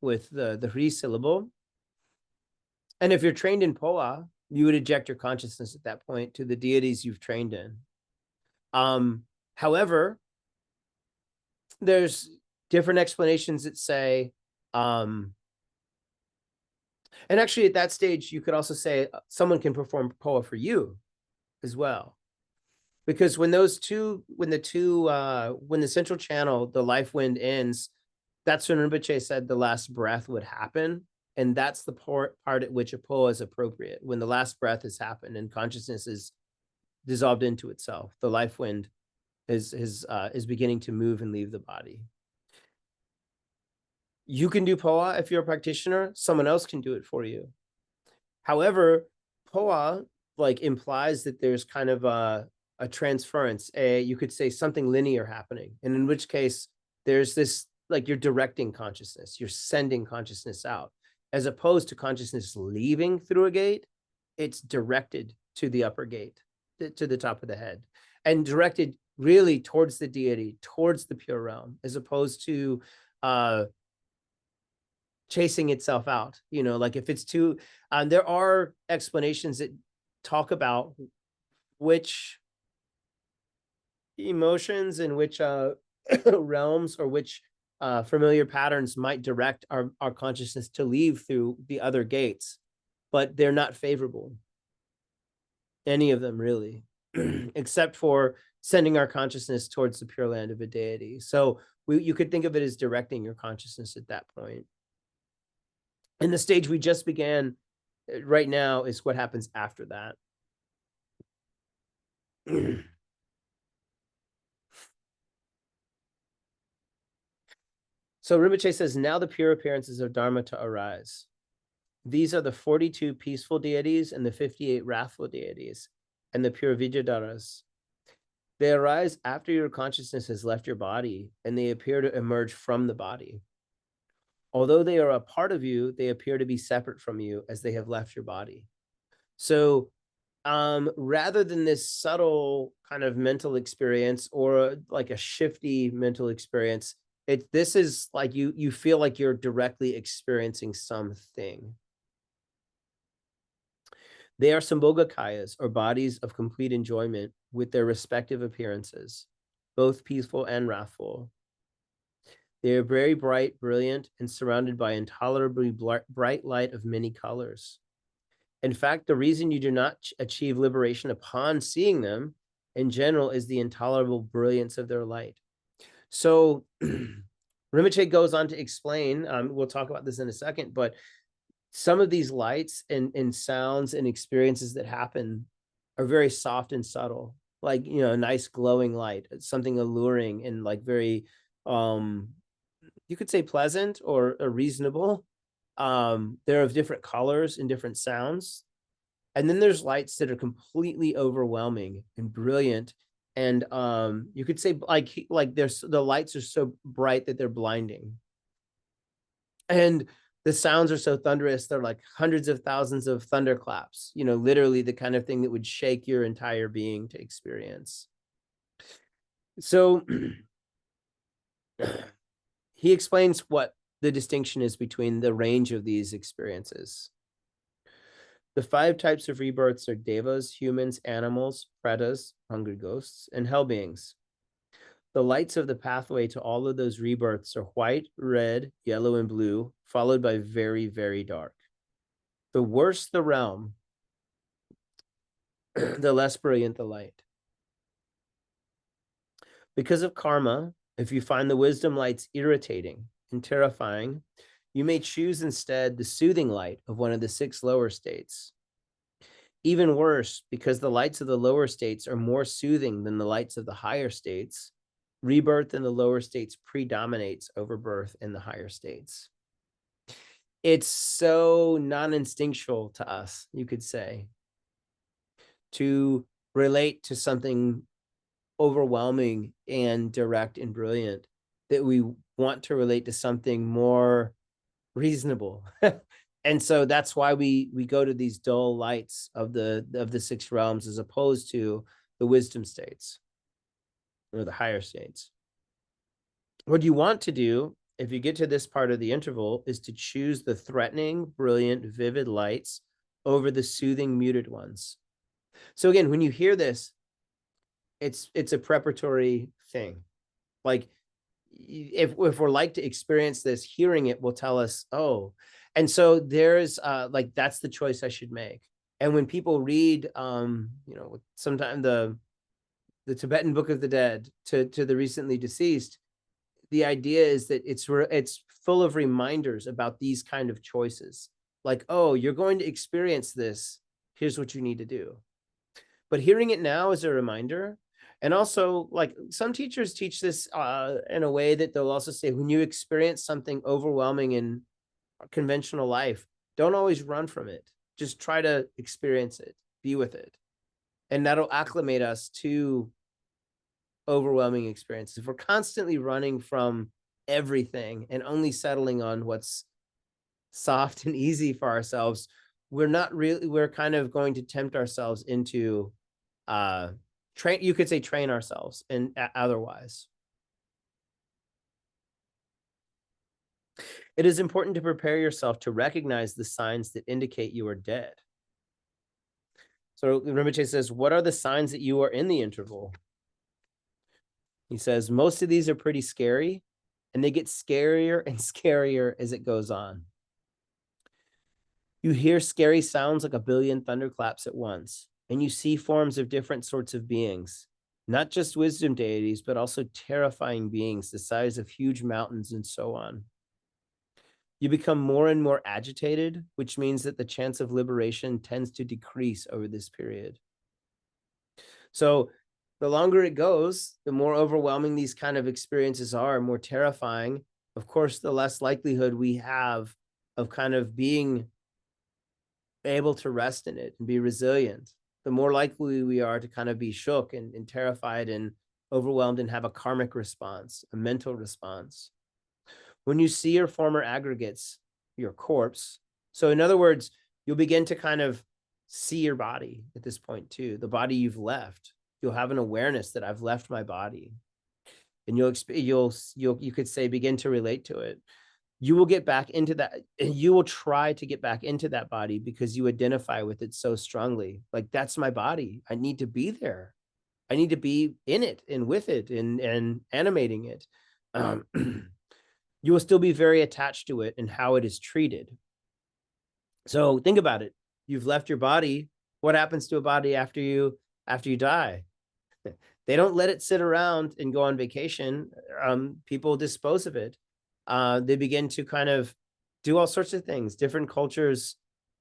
with the Hri syllable. And if you're trained in Poa, you would eject your consciousness at that point to the deities you've trained in. However, there's different explanations that say, and actually at that stage, you could also say someone can perform Poa for you as well. Because when the central channel, the life wind ends, that's when Rinpoche said the last breath would happen. And that's the part at which a Poa is appropriate. When the last breath has happened and consciousness is dissolved into itself, the life wind is beginning to move and leave the body. You can do Poa if you're a practitioner. Someone else can do it for you. However, Poa like implies that there's kind of a transference, you could say something linear happening, and in which case there's this, like, you're directing consciousness, you're sending consciousness out, as opposed to consciousness leaving through a gate. It's directed to the upper gate, to the top of the head, and directed really towards the deity, towards the pure realm, as opposed to chasing itself out. You know, like if it's too, there are explanations that talk about which emotions and which realms or which familiar patterns might direct our consciousness to leave through the other gates, but they're not favorable, any of them really, except for sending our consciousness towards the pure land of a deity. So you could think of it as directing your consciousness at that point. And the stage we just began right now is what happens after that. So Rinpoche says, now the pure appearances of Dharma to arise. These are the 42 peaceful deities and the 58 wrathful deities and the pure Vidyadharas. They arise after your consciousness has left your body, and they appear to emerge from the body. Although they are a part of you, they appear to be separate from you as they have left your body. So rather than this subtle kind of mental experience or like a shifty mental experience, this is like you feel like you're directly experiencing something. They are Sambhogakayas, or bodies of complete enjoyment, with their respective appearances, both peaceful and wrathful. They are very bright, brilliant, and surrounded by intolerably bright light of many colors. In fact, the reason you do not achieve liberation upon seeing them in general is the intolerable brilliance of their light. So Rinpoche goes on to explain, we'll talk about this in a second, but some of these lights and sounds and experiences that happen are very soft and subtle, like, you know, a nice glowing light, something alluring and like very, you could say pleasant or reasonable. They're of different colors and different sounds. And then there's lights that are completely overwhelming and brilliant. And you could say like there's the lights are so bright that they're blinding. And the sounds are so thunderous, they're like hundreds of thousands of thunderclaps, you know, literally the kind of thing that would shake your entire being to experience. So he explains what the distinction is between the range of these experiences. The 5 types of rebirths are devas, humans, animals, pretas, hungry ghosts, and hell beings. The lights of the pathway to all of those rebirths are white, red, yellow, and blue, followed by very, very dark. The worse the realm, the less brilliant the light. Because of karma, if you find the wisdom lights irritating and terrifying, you may choose instead the soothing light of one of the 6 lower states. Even worse, because the lights of the lower states are more soothing than the lights of the higher states, rebirth in the lower states predominates over birth in the higher states. It's so non-instinctual to us, you could say, to relate to something overwhelming and direct and brilliant, that we want to relate to something more reasonable. And so that's why we go to these dull lights of the 6 realms as opposed to the wisdom states or the higher states. What you want to do if you get to this part of the interval, is to choose the threatening, brilliant, vivid lights over the soothing, muted ones. So again, when you hear this, it's a preparatory thing. Like if we're like to experience this, hearing it will tell us, oh, and so there's like that's the choice I should make. And when people read sometimes the Tibetan Book of the Dead to the recently deceased, the idea is that it's full of reminders about these kind of choices. Like, oh, you're going to experience this. Here's what you need to do. But hearing it now is a reminder. And also, like some teachers teach this in a way that they'll also say, when you experience something overwhelming in conventional life, don't always run from it. Just try to experience it, be with it. And that'll acclimate us to overwhelming experiences. If we're constantly running from everything and only settling on what's soft and easy for ourselves, we're kind of going to tempt ourselves into train ourselves and otherwise. It is important to prepare yourself to recognize the signs that indicate you are dead. So Rinpoche says, what are the signs that you are in the interval? He says, most of these are pretty scary, and they get scarier and scarier as it goes on. You hear scary sounds like a billion thunderclaps at once, and you see forms of different sorts of beings, not just wisdom deities, but also terrifying beings the size of huge mountains and so on. You become more and more agitated, which means that the chance of liberation tends to decrease over this period. So the longer it goes, the more overwhelming these kind of experiences are, more terrifying. Of course, the less likelihood we have of kind of being able to rest in it and be resilient. The more likely we are to kind of be shook and terrified and overwhelmed and have a karmic response, a mental response. When you see your former aggregates, your corpse. So in other words, you'll begin to kind of see your body at this point too, the body you've left. You'll have an awareness that I've left my body, and you could say begin to relate to it. You will get back into that. You will try to get back into that body because you identify with it so strongly. Like, that's my body. I need to be there. I need to be in it and with it and animating it. You will still be very attached to it and how it is treated. So think about it. You've left your body. What happens to a body after you die? They don't let it sit around and go on vacation. People dispose of it. They begin to kind of do all sorts of things. Different cultures,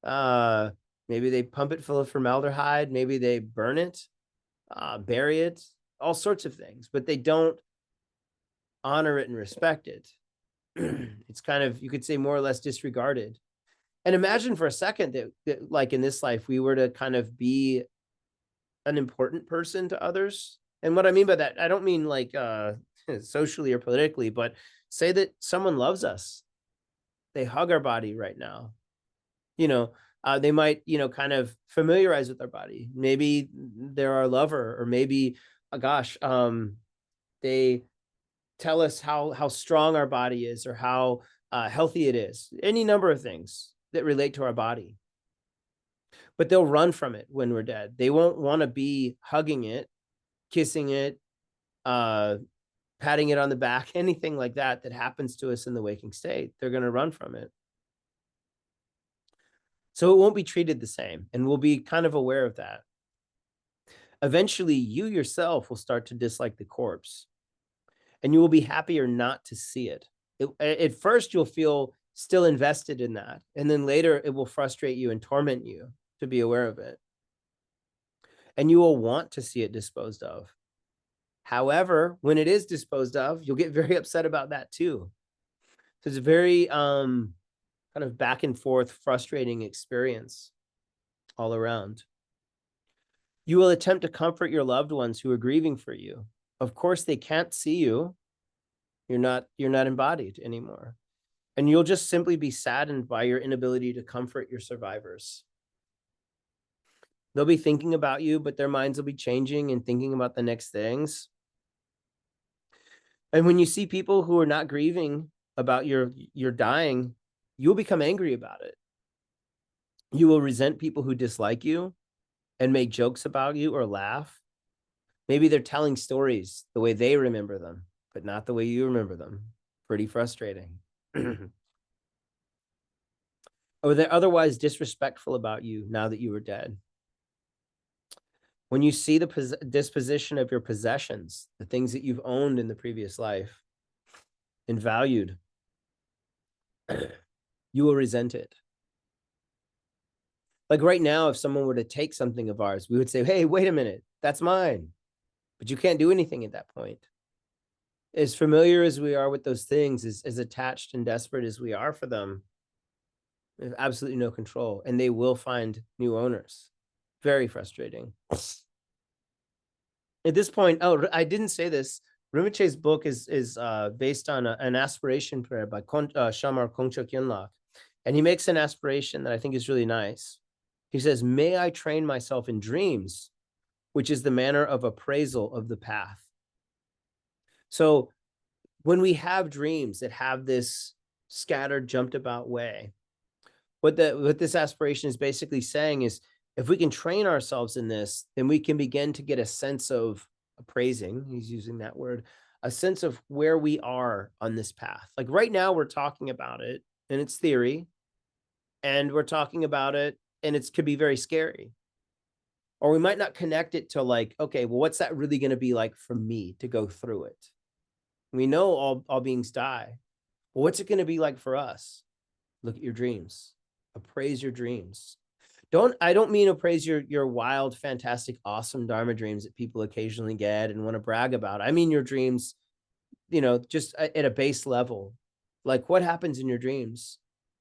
maybe they pump it full of formaldehyde. Maybe they burn it, bury it, all sorts of things. But they don't honor it and respect it. It's kind of, you could say, more or less disregarded. And imagine for a second that like in this life, we were to kind of be an important person to others. And what I mean by that, I don't mean like socially or politically, but say that someone loves us. They hug our body right now. They might, kind of familiarize with our body. Maybe they're our lover, or maybe, they tell us how strong our body is, or how healthy it is. Any number of things that relate to our body. But they'll run from it when we're dead. They won't want to be hugging it, kissing it, patting it on the back, anything like that happens to us in the waking state. They're going to run from it. So it won't be treated the same, and we'll be kind of aware of that. Eventually, you yourself will start to dislike the corpse, and you will be happier not to see it. At first, you'll feel still invested in that, and then later it will frustrate you and torment you to be aware of it. And you will want to see it disposed of. However, when it is disposed of, you'll get very upset about that too. So it's a very kind of back and forth, frustrating experience all around. You will attempt to comfort your loved ones who are grieving for you. Of course, they can't see you. You're not embodied anymore. And you'll just simply be saddened by your inability to comfort your survivors. They'll be thinking about you, but their minds will be changing and thinking about the next things. And when you see people who are not grieving, about your dying, you'll become angry about it. You will resent people who dislike you and make jokes about you or laugh. Maybe they're telling stories the way they remember them, but not the way you remember them. Pretty frustrating. Or they're otherwise disrespectful about you now that you are dead. When you see the disposition of your possessions, the things that you've owned in the previous life and valued, you will resent it. Like right now, if someone were to take something of ours, we would say, hey, wait a minute, that's mine. But you can't do anything at that point. As familiar as we are with those things, as attached and desperate as we are for them, we have absolutely no control, and they will find new owners. Very frustrating. At this point, oh, I didn't say this. Rinpoche's book is based on an aspiration prayer by Shamar Kongtrek Yonlak. And he makes an aspiration that I think is really nice. He says, may I train myself in dreams, which is the manner of appraisal of the path. So when we have dreams that have this scattered, jumped about way, what this aspiration is basically saying is, if we can train ourselves in this, then we can begin to get a sense of appraising, he's using that word, a sense of where we are on this path. Like right now we're talking about it and it's theory, and we're talking about it and it could be very scary. Or we might not connect it to like, okay, well, what's that really going to be like for me to go through it? We know all beings die. Well, what's it going to be like for us? Look at your dreams. Appraise your dreams. I don't mean appraise your wild, fantastic, awesome Dharma dreams that people occasionally get and want to brag about. I mean your dreams, just at a base level. Like what happens in your dreams?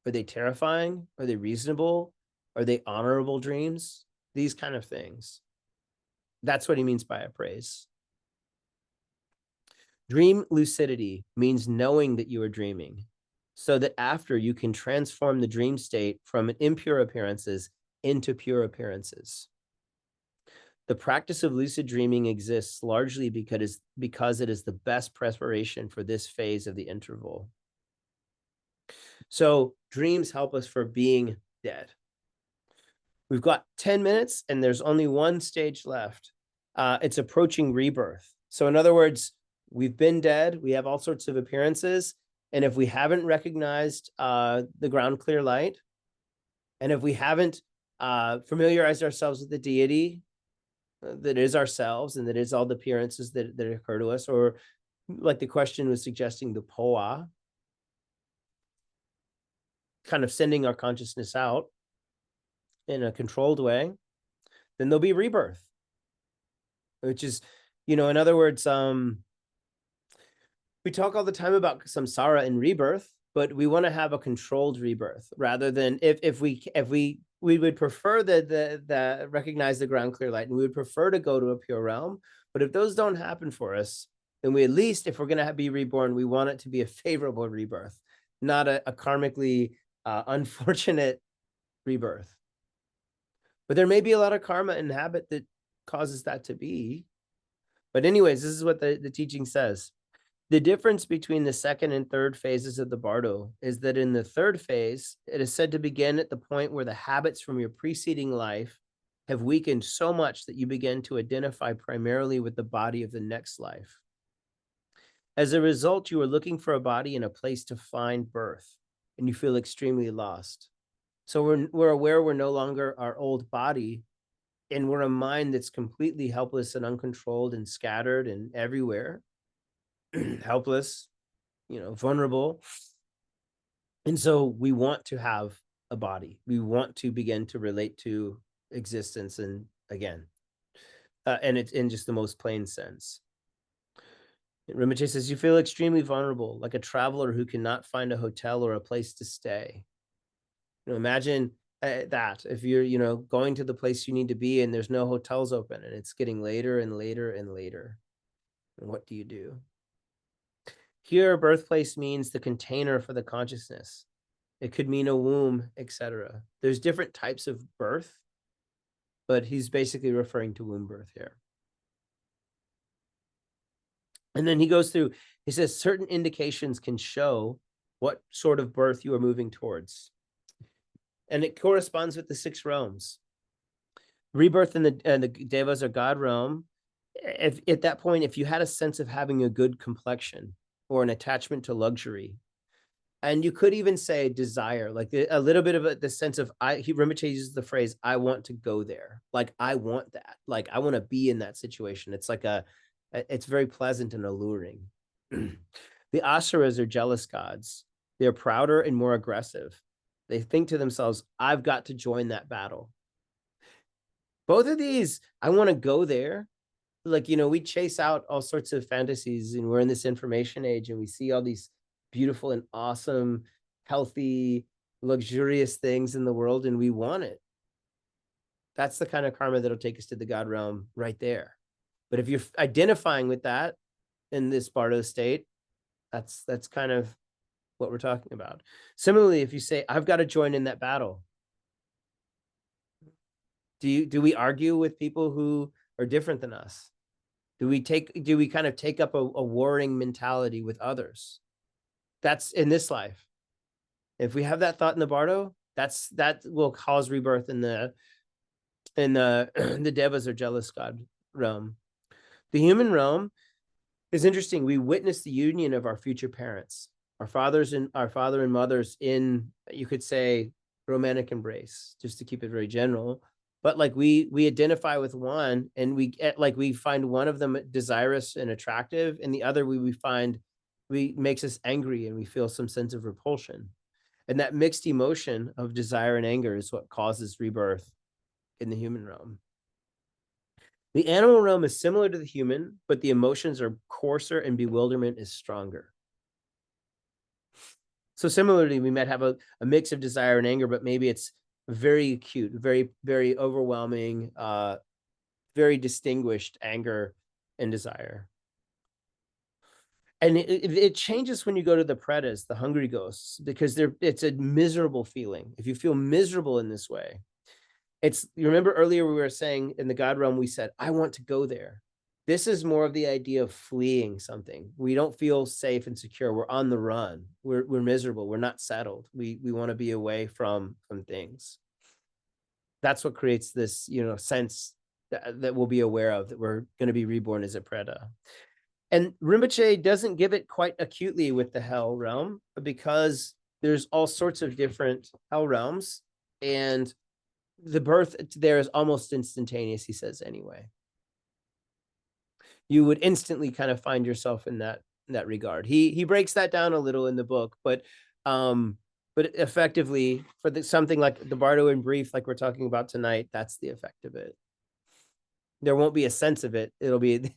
Are they terrifying? Are they reasonable? Are they honorable dreams? These kind of things. That's what he means by appraise. Dream lucidity means knowing that you are dreaming, so that after you can transform the dream state from impure appearances into pure appearances. The practice of lucid dreaming exists largely because it is the best preparation for this phase of the interval. So dreams help us for being dead. We've got 10 minutes and there's only one stage left. It's approaching rebirth. So in other words, we've been dead. We have all sorts of appearances. And if we haven't recognized the ground clear light, and if we haven't familiarized ourselves with the deity that is ourselves and that is all the appearances that occur to us, or like the question was suggesting, the poa, kind of sending our consciousness out in a controlled way, then there'll be rebirth, which is, in other words, we talk all the time about samsara and rebirth, but we want to have a controlled rebirth rather than if we would prefer the recognize the ground clear light, and we would prefer to go to a pure realm. But if those don't happen for us, then we, at least if we're going to be reborn, we want it to be a favorable rebirth, not a karmically unfortunate rebirth. But there may be a lot of karma and habit that causes that to be. But anyways, this is what the teaching says. The difference between the second and third phases of the Bardo is that in the third phase, it is said to begin at the point where the habits from your preceding life have weakened so much that you begin to identify primarily with the body of the next life. As a result, you are looking for a body and a place to find birth, and you feel extremely lost. So we're aware we're no longer our old body, and we're a mind that's completely helpless and uncontrolled and scattered and everywhere. Helpless, vulnerable. And so we want to have a body. We want to begin to relate to existence, and again, and it's in just the most plain sense. Rinpoche says, you feel extremely vulnerable, like a traveler who cannot find a hotel or a place to stay. Imagine that if you're, going to the place you need to be and there's no hotels open and it's getting later and later and later. And what do you do? Here, birthplace means the container for the consciousness. It could mean a womb, etc. There's different types of birth, but he's basically referring to womb birth here. And then he goes through, he says, certain indications can show what sort of birth you are moving towards. And it corresponds with the 6 realms. Rebirth in the Devas or God realm, if at that point, if you had a sense of having a good complexion or an attachment to luxury, and you could even say desire, like a little bit of the sense of Rinpoche uses the phrase, I want to go there. Like, I want that. Like, I want to be in that situation. It's like it's very pleasant and alluring. The Asuras are jealous gods. They're prouder and more aggressive. They think to themselves, I've got to join that battle. Both of these, I want to go there. Like, we chase out all sorts of fantasies, and we're in this information age, and we see all these beautiful and awesome, healthy, luxurious things in the world, and we want it. That's the kind of karma that'll take us to the God realm right there. But if you're identifying with that in this Bardo state, that's kind of what we're talking about. Similarly, if you say, I've got to join in that battle, do we argue with people who are different than us? Do we kind of take up a warring mentality with others? That's in this life. If we have that thought in the Bardo, that will cause rebirth in the the Devas or jealous god realm. The human realm is interesting. We witness the union of our future parents, our father and mothers in, you could say, romantic embrace, just to keep it very general. But like we identify with one, and we find one of them desirous and attractive, and the other we makes us angry, and we feel some sense of repulsion. And that mixed emotion of desire and anger is what causes rebirth in the human realm. The animal realm is similar to the human, but the emotions are coarser and bewilderment is stronger. So similarly, we might have a mix of desire and anger, but maybe it's very acute, very, very overwhelming, very distinguished anger and desire. And it changes when you go to the pretas, the hungry ghosts, because it's a miserable feeling. If you feel miserable in this way, you remember earlier we were saying in the God realm, we said, I want to go there. This is more of the idea of fleeing something. We don't feel safe and secure. We're on the run. We're miserable. We're not settled. We want to be away from things. That's what creates this, sense that we'll be aware of, that we're going to be reborn as a preta. And Rinpoche doesn't give it quite acutely with the hell realm, because there's all sorts of different hell realms, and the birth there is almost instantaneous, he says, anyway. You would instantly kind of find yourself in that regard. He breaks that down a little in the book, but effectively, for something like the Bardo in brief, like we're talking about tonight, that's the effect of it. There won't be a sense of it. It'll be it.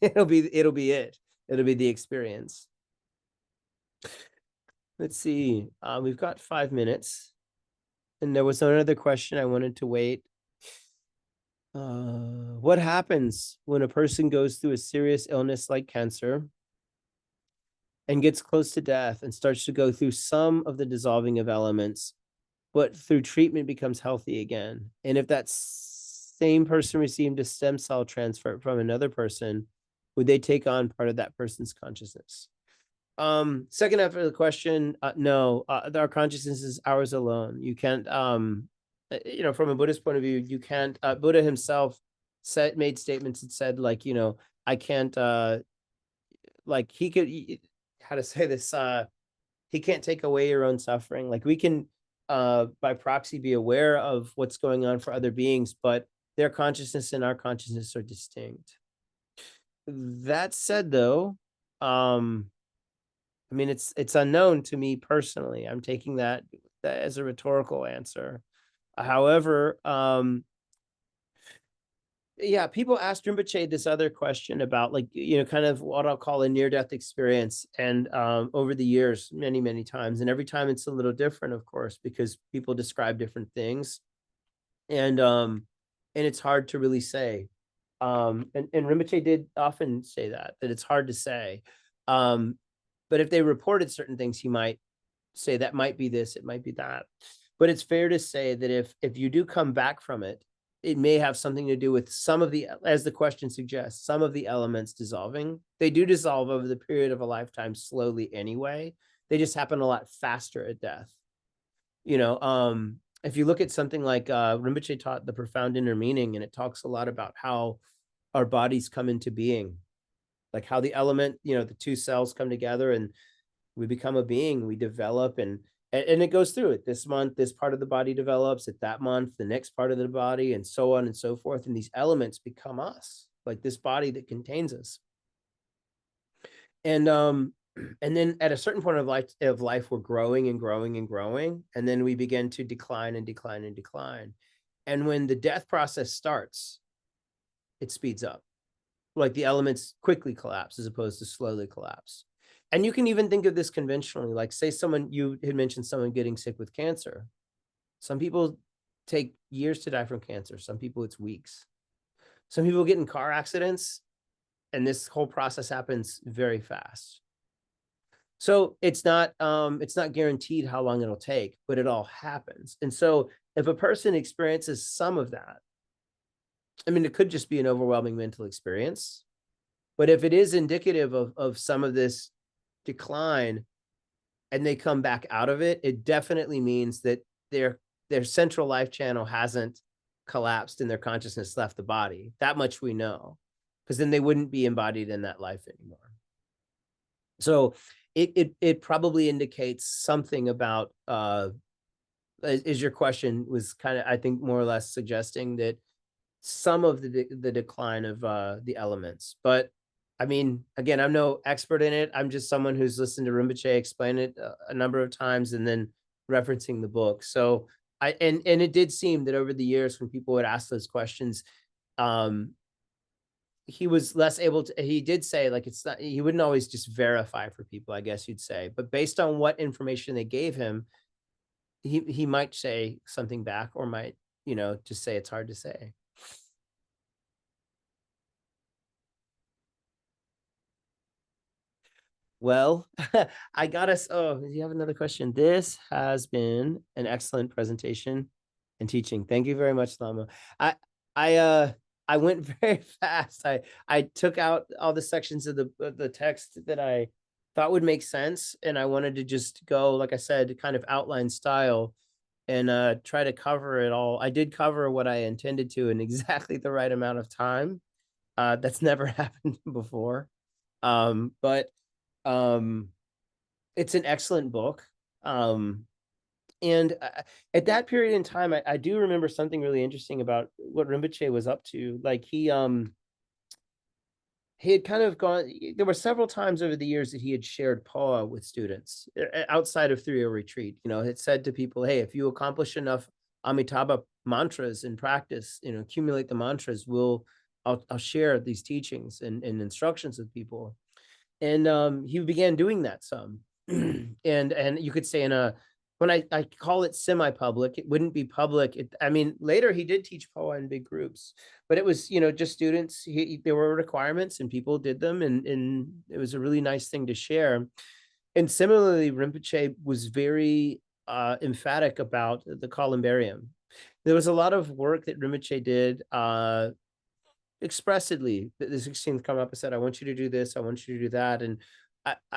It'll be the experience. Let's see. We've got 5 minutes, and there was another question I wanted to wait. What happens when a person goes through a serious illness like cancer and gets close to death and starts to go through some of the dissolving of elements, but through treatment becomes healthy again? And if that same person received a stem cell transfer from another person, would they take on part of that person's consciousness? Second half of the question, no, our consciousness is ours alone. You can't, from a Buddhist point of view, you can't, Buddha himself made statements that said, like, I can't, like, he could, how to say this, he can't take away your own suffering. Like, we can, by proxy, be aware of what's going on for other beings, but their consciousness and our consciousness are distinct. That said, though, I mean, it's unknown to me personally. I'm taking that as a rhetorical answer. However, yeah, people asked Rinpoche this other question about, like, kind of what I'll call a near-death experience. And over the years, many, many times, and every time it's a little different, of course, because people describe different things. And it's hard to really say. And Rinpoche did often say that it's hard to say. But if they reported certain things, he might say that might be this, it might be that. But it's fair to say that if you do come back from it, it may have something to do with some of the, as the question suggests, some of the elements dissolving. They do dissolve over the period of a lifetime slowly anyway. They just happen a lot faster at death. If you look at something like Rinpoche taught the profound inner meaning, and it talks a lot about how our bodies come into being, like how the element, the two cells come together and we become a being, we develop, and it goes through it. This month, this part of the body develops, at that month, the next part of the body, and so on and so forth. And these elements become us, like this body that contains us. And then at a certain point of life, we're growing and growing and growing, and then we begin to decline and decline and decline. And when the death process starts, it speeds up. Like the elements quickly collapse as opposed to slowly collapse. And you can even think of this conventionally, like say you had mentioned someone getting sick with cancer. Some people take years to die from cancer. Some people it's weeks. Some people get in car accidents, and this whole process happens very fast. So it's not guaranteed how long it'll take, but it all happens. And so if a person experiences some of that, I mean, it could just be an overwhelming mental experience, but if it is indicative of some of this decline and they come back out of it, it definitely means that their central life channel hasn't collapsed and their consciousness left the body. That much we know, because then they wouldn't be embodied in that life anymore. So it probably indicates something about as your question was kind of, I think, more or less suggesting that some of the decline of the elements. But I mean, again, I'm no expert in it. I'm just someone who's listened to Rinpoche explain it a number of times and then referencing the book. So and it did seem that over the years when people would ask those questions, he was less able to, he did say, like, it's not, he wouldn't always just verify for people, I guess you'd say, but based on what information they gave him, he might say something back, or might, just say it's hard to say. Well, I got us. Oh, do you have another question? This has been an excellent presentation and teaching. Thank you very much, Lama. I I I went very fast. I took out all the sections of the text that I thought would make sense, and I wanted to just go, like I said, kind of outline style and try to cover it all. I did cover what I intended to in exactly the right amount of time. That's never happened before. But it's an excellent book. And at that period in time, I do remember something really interesting about what Rinpoche was up to. Like he had kind of gone, there were several times over the years that he had shared Poa with students outside of 3-year retreat. It said to people, hey, if you accomplish enough Amitabha mantras in practice, accumulate the mantras, I'll share these teachings and instructions with people. And he began doing that some. and you could say when I call it semi-public, it wouldn't be public. I mean, later he did teach Poa in big groups, but it was, just students. There were requirements and people did them, and it was a really nice thing to share. And similarly, Rinpoche was very emphatic about the columbarium. There was a lot of work that Rinpoche did expressly. The 16th Karmapa said, I want you to do this, I want you to do that. And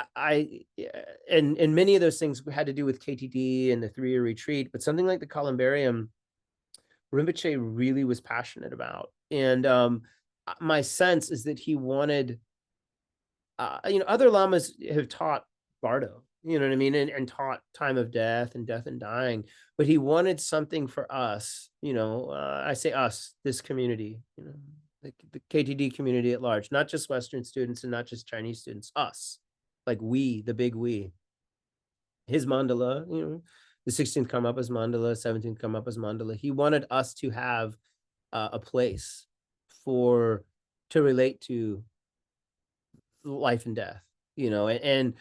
and many of those things had to do with KTD and the 3-year retreat, but something like the columbarium, Rinpoche really was passionate about. And my sense is that he wanted, other lamas have taught Bardo, you know what I mean, and taught time of death and dying, but he wanted something for us, I say us, this community, the KTD community at large, not just Western students and not just Chinese students, us, like we, the big we. His mandala, the 16th Karmapa's mandala, 17th Karmapa's mandala. He wanted us to have a place to relate to life and death, and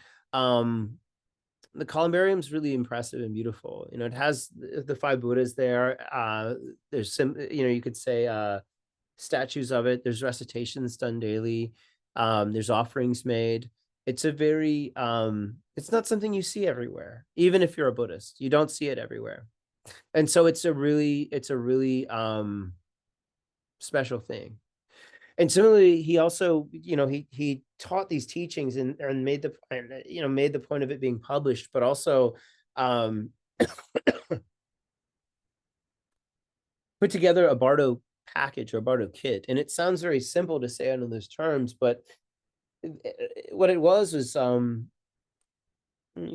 the columbarium is really impressive and beautiful. It has the 5 Buddhas there. There's some, you could say statues of it. There's recitations done daily. There's offerings made. It's a very it's not something you see everywhere. Even if you're a Buddhist, you don't see it everywhere. And so it's a really special thing. And similarly, he also, he taught these teachings and made made the point of it being published, but also um put together a Bardo package or a Bardo kit. And it sounds very simple to say under those terms, but what it was you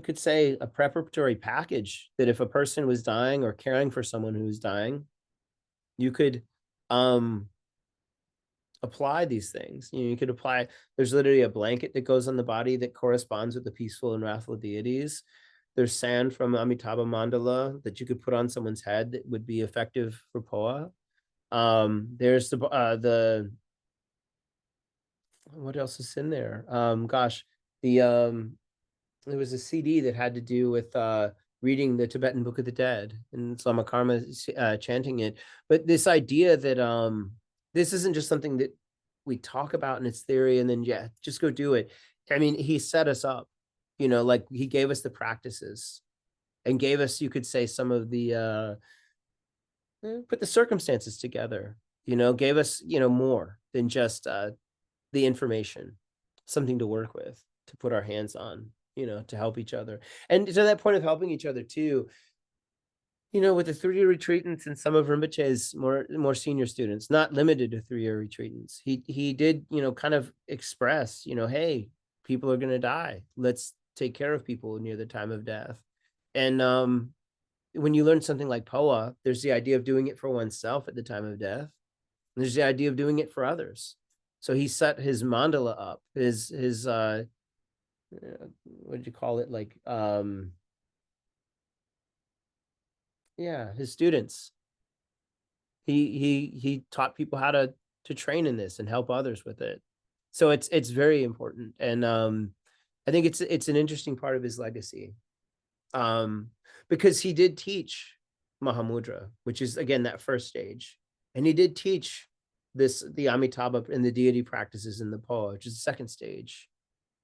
could say a preparatory package that if a person was dying or caring for someone who was dying, you could um apply these things. You could apply, there's literally a blanket that goes on the body that corresponds with the peaceful and wrathful deities. There's sand from Amitabha Mandala that you could put on someone's head that would be effective for POA. There's the what else is in there? Gosh, the there was a CD that had to do with reading the Tibetan Book of the Dead, and it's Lama Karma chanting it. But this idea that this isn't just something that we talk about in its theory and then just go do it. I mean, he set us up, like he gave us the practices and gave us, you could say, some of the put the circumstances together, gave us, more than just the information, something to work with, to put our hands on, to help each other. And to that point of helping each other too, with the 3-year retreatants and some of Rinpoche's more senior students, not limited to 3-year retreatants, he did, kind of express, hey, people are going to die. Let's take care of people near the time of death. And when you learn something like POA, there's the idea of doing it for oneself at the time of death. And there's the idea of doing it for others. So he set his mandala up, his what did you call it? Like, his students. He taught people how to train in this and help others with it. So it's very important. And I think it's an interesting part of his legacy. Because he did teach Mahamudra, which is again that first stage. And he did teach the Amitabha and the deity practices in the POA, which is the second stage.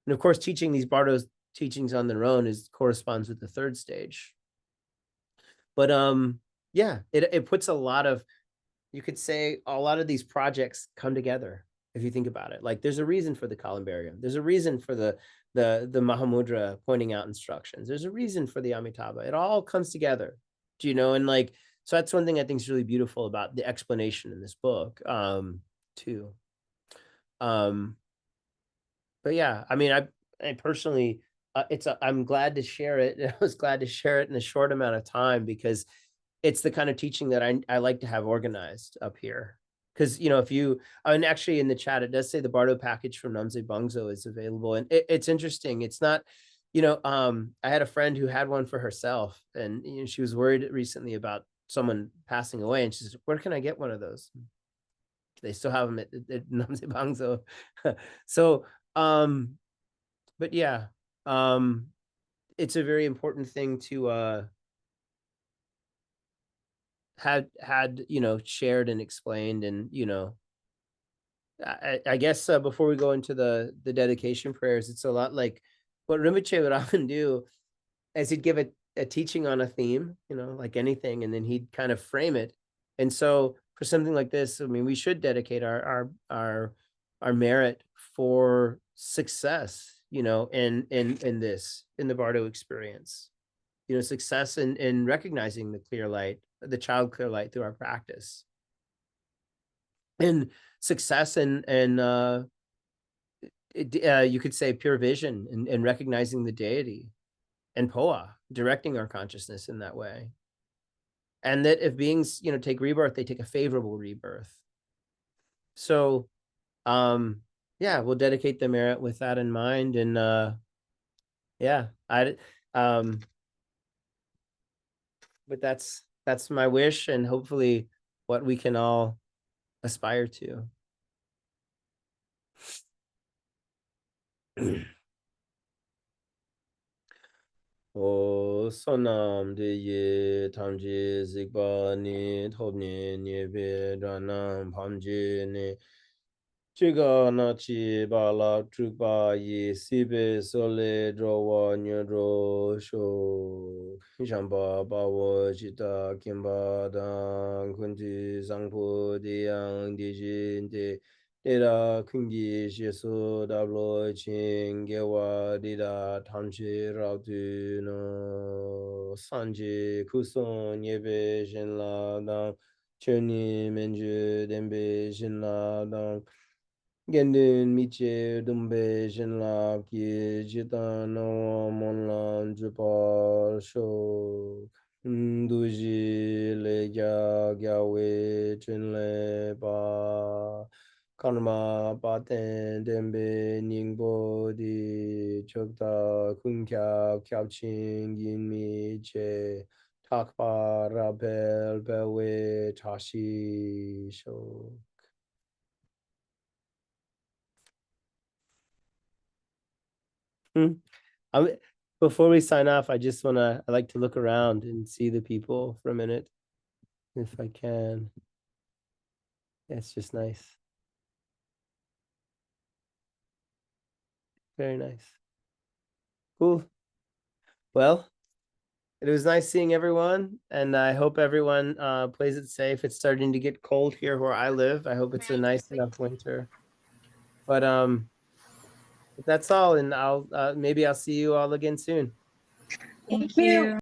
And of course, teaching these Bardo's teachings on their own corresponds with the third stage. But it puts a lot of, you could say, a lot of these projects come together if you think about it. Like there's a reason for the Columbarium. There's a reason for the Mahamudra pointing out instructions. There's a reason for the Amitabha. It all comes together, and like, so that's one thing I think is really beautiful about the explanation in this book, too. But yeah, I mean, I personally, I'm glad to share it. I was glad to share it in a short amount of time because it's the kind of teaching that I like to have organized up here. Because, if you, and actually in the chat, it does say the Bardo package from Namze Bangzo is available. And it's interesting. It's not, I had a friend who had one for herself and she was worried recently about someone passing away. And she said, where can I get one of those? They still have them at Namze Bangzo. So, but yeah, it's a very important thing to had shared and explained. And I guess before we go into the dedication prayers, it's a lot like what Rinpoche would often do, as he'd give a teaching on a theme, like anything, and then he'd kind of frame it. And so for something like this, I mean, we should dedicate our merit for success, in the Bardo experience, success in recognizing the clear light, the child clear light through our practice, and success in you could say pure vision and recognizing the deity and POA, directing our consciousness in that way. And that if beings, take rebirth, they take a favorable rebirth. So, we'll dedicate the merit with that in mind. And but that's my wish, and hopefully what we can all aspire to. O sonam de ye tamji zikba ni tobni ni be ranam pamji ni chiga na chi bala trukba ye sibe sole drowa nyodro sho shamba bawo chita kimba dan kunti sangpo de yang de jin de Dida kungi shesu dablo ching gewa dida tamchi rautu no sanji kuson yebe shinla dang chuni menju dembe shinla dang gendun miche dumbe shinla ki jitan no monlan jupa sho duji le gya gya we chunle ba karma paten dembe ningbo di chokta kunkya kyabching yin mi che takpa rabel bewe tashi sho. I before we sign off, I like to look around and see the people for a minute, if I can. It's just nice. Very nice. Cool. Well, it was nice seeing everyone, and I hope everyone plays it safe. It's starting to get cold here where I live. I hope it's a nice enough winter. But that's all, and I'll maybe I'll see you all again soon. Thank you.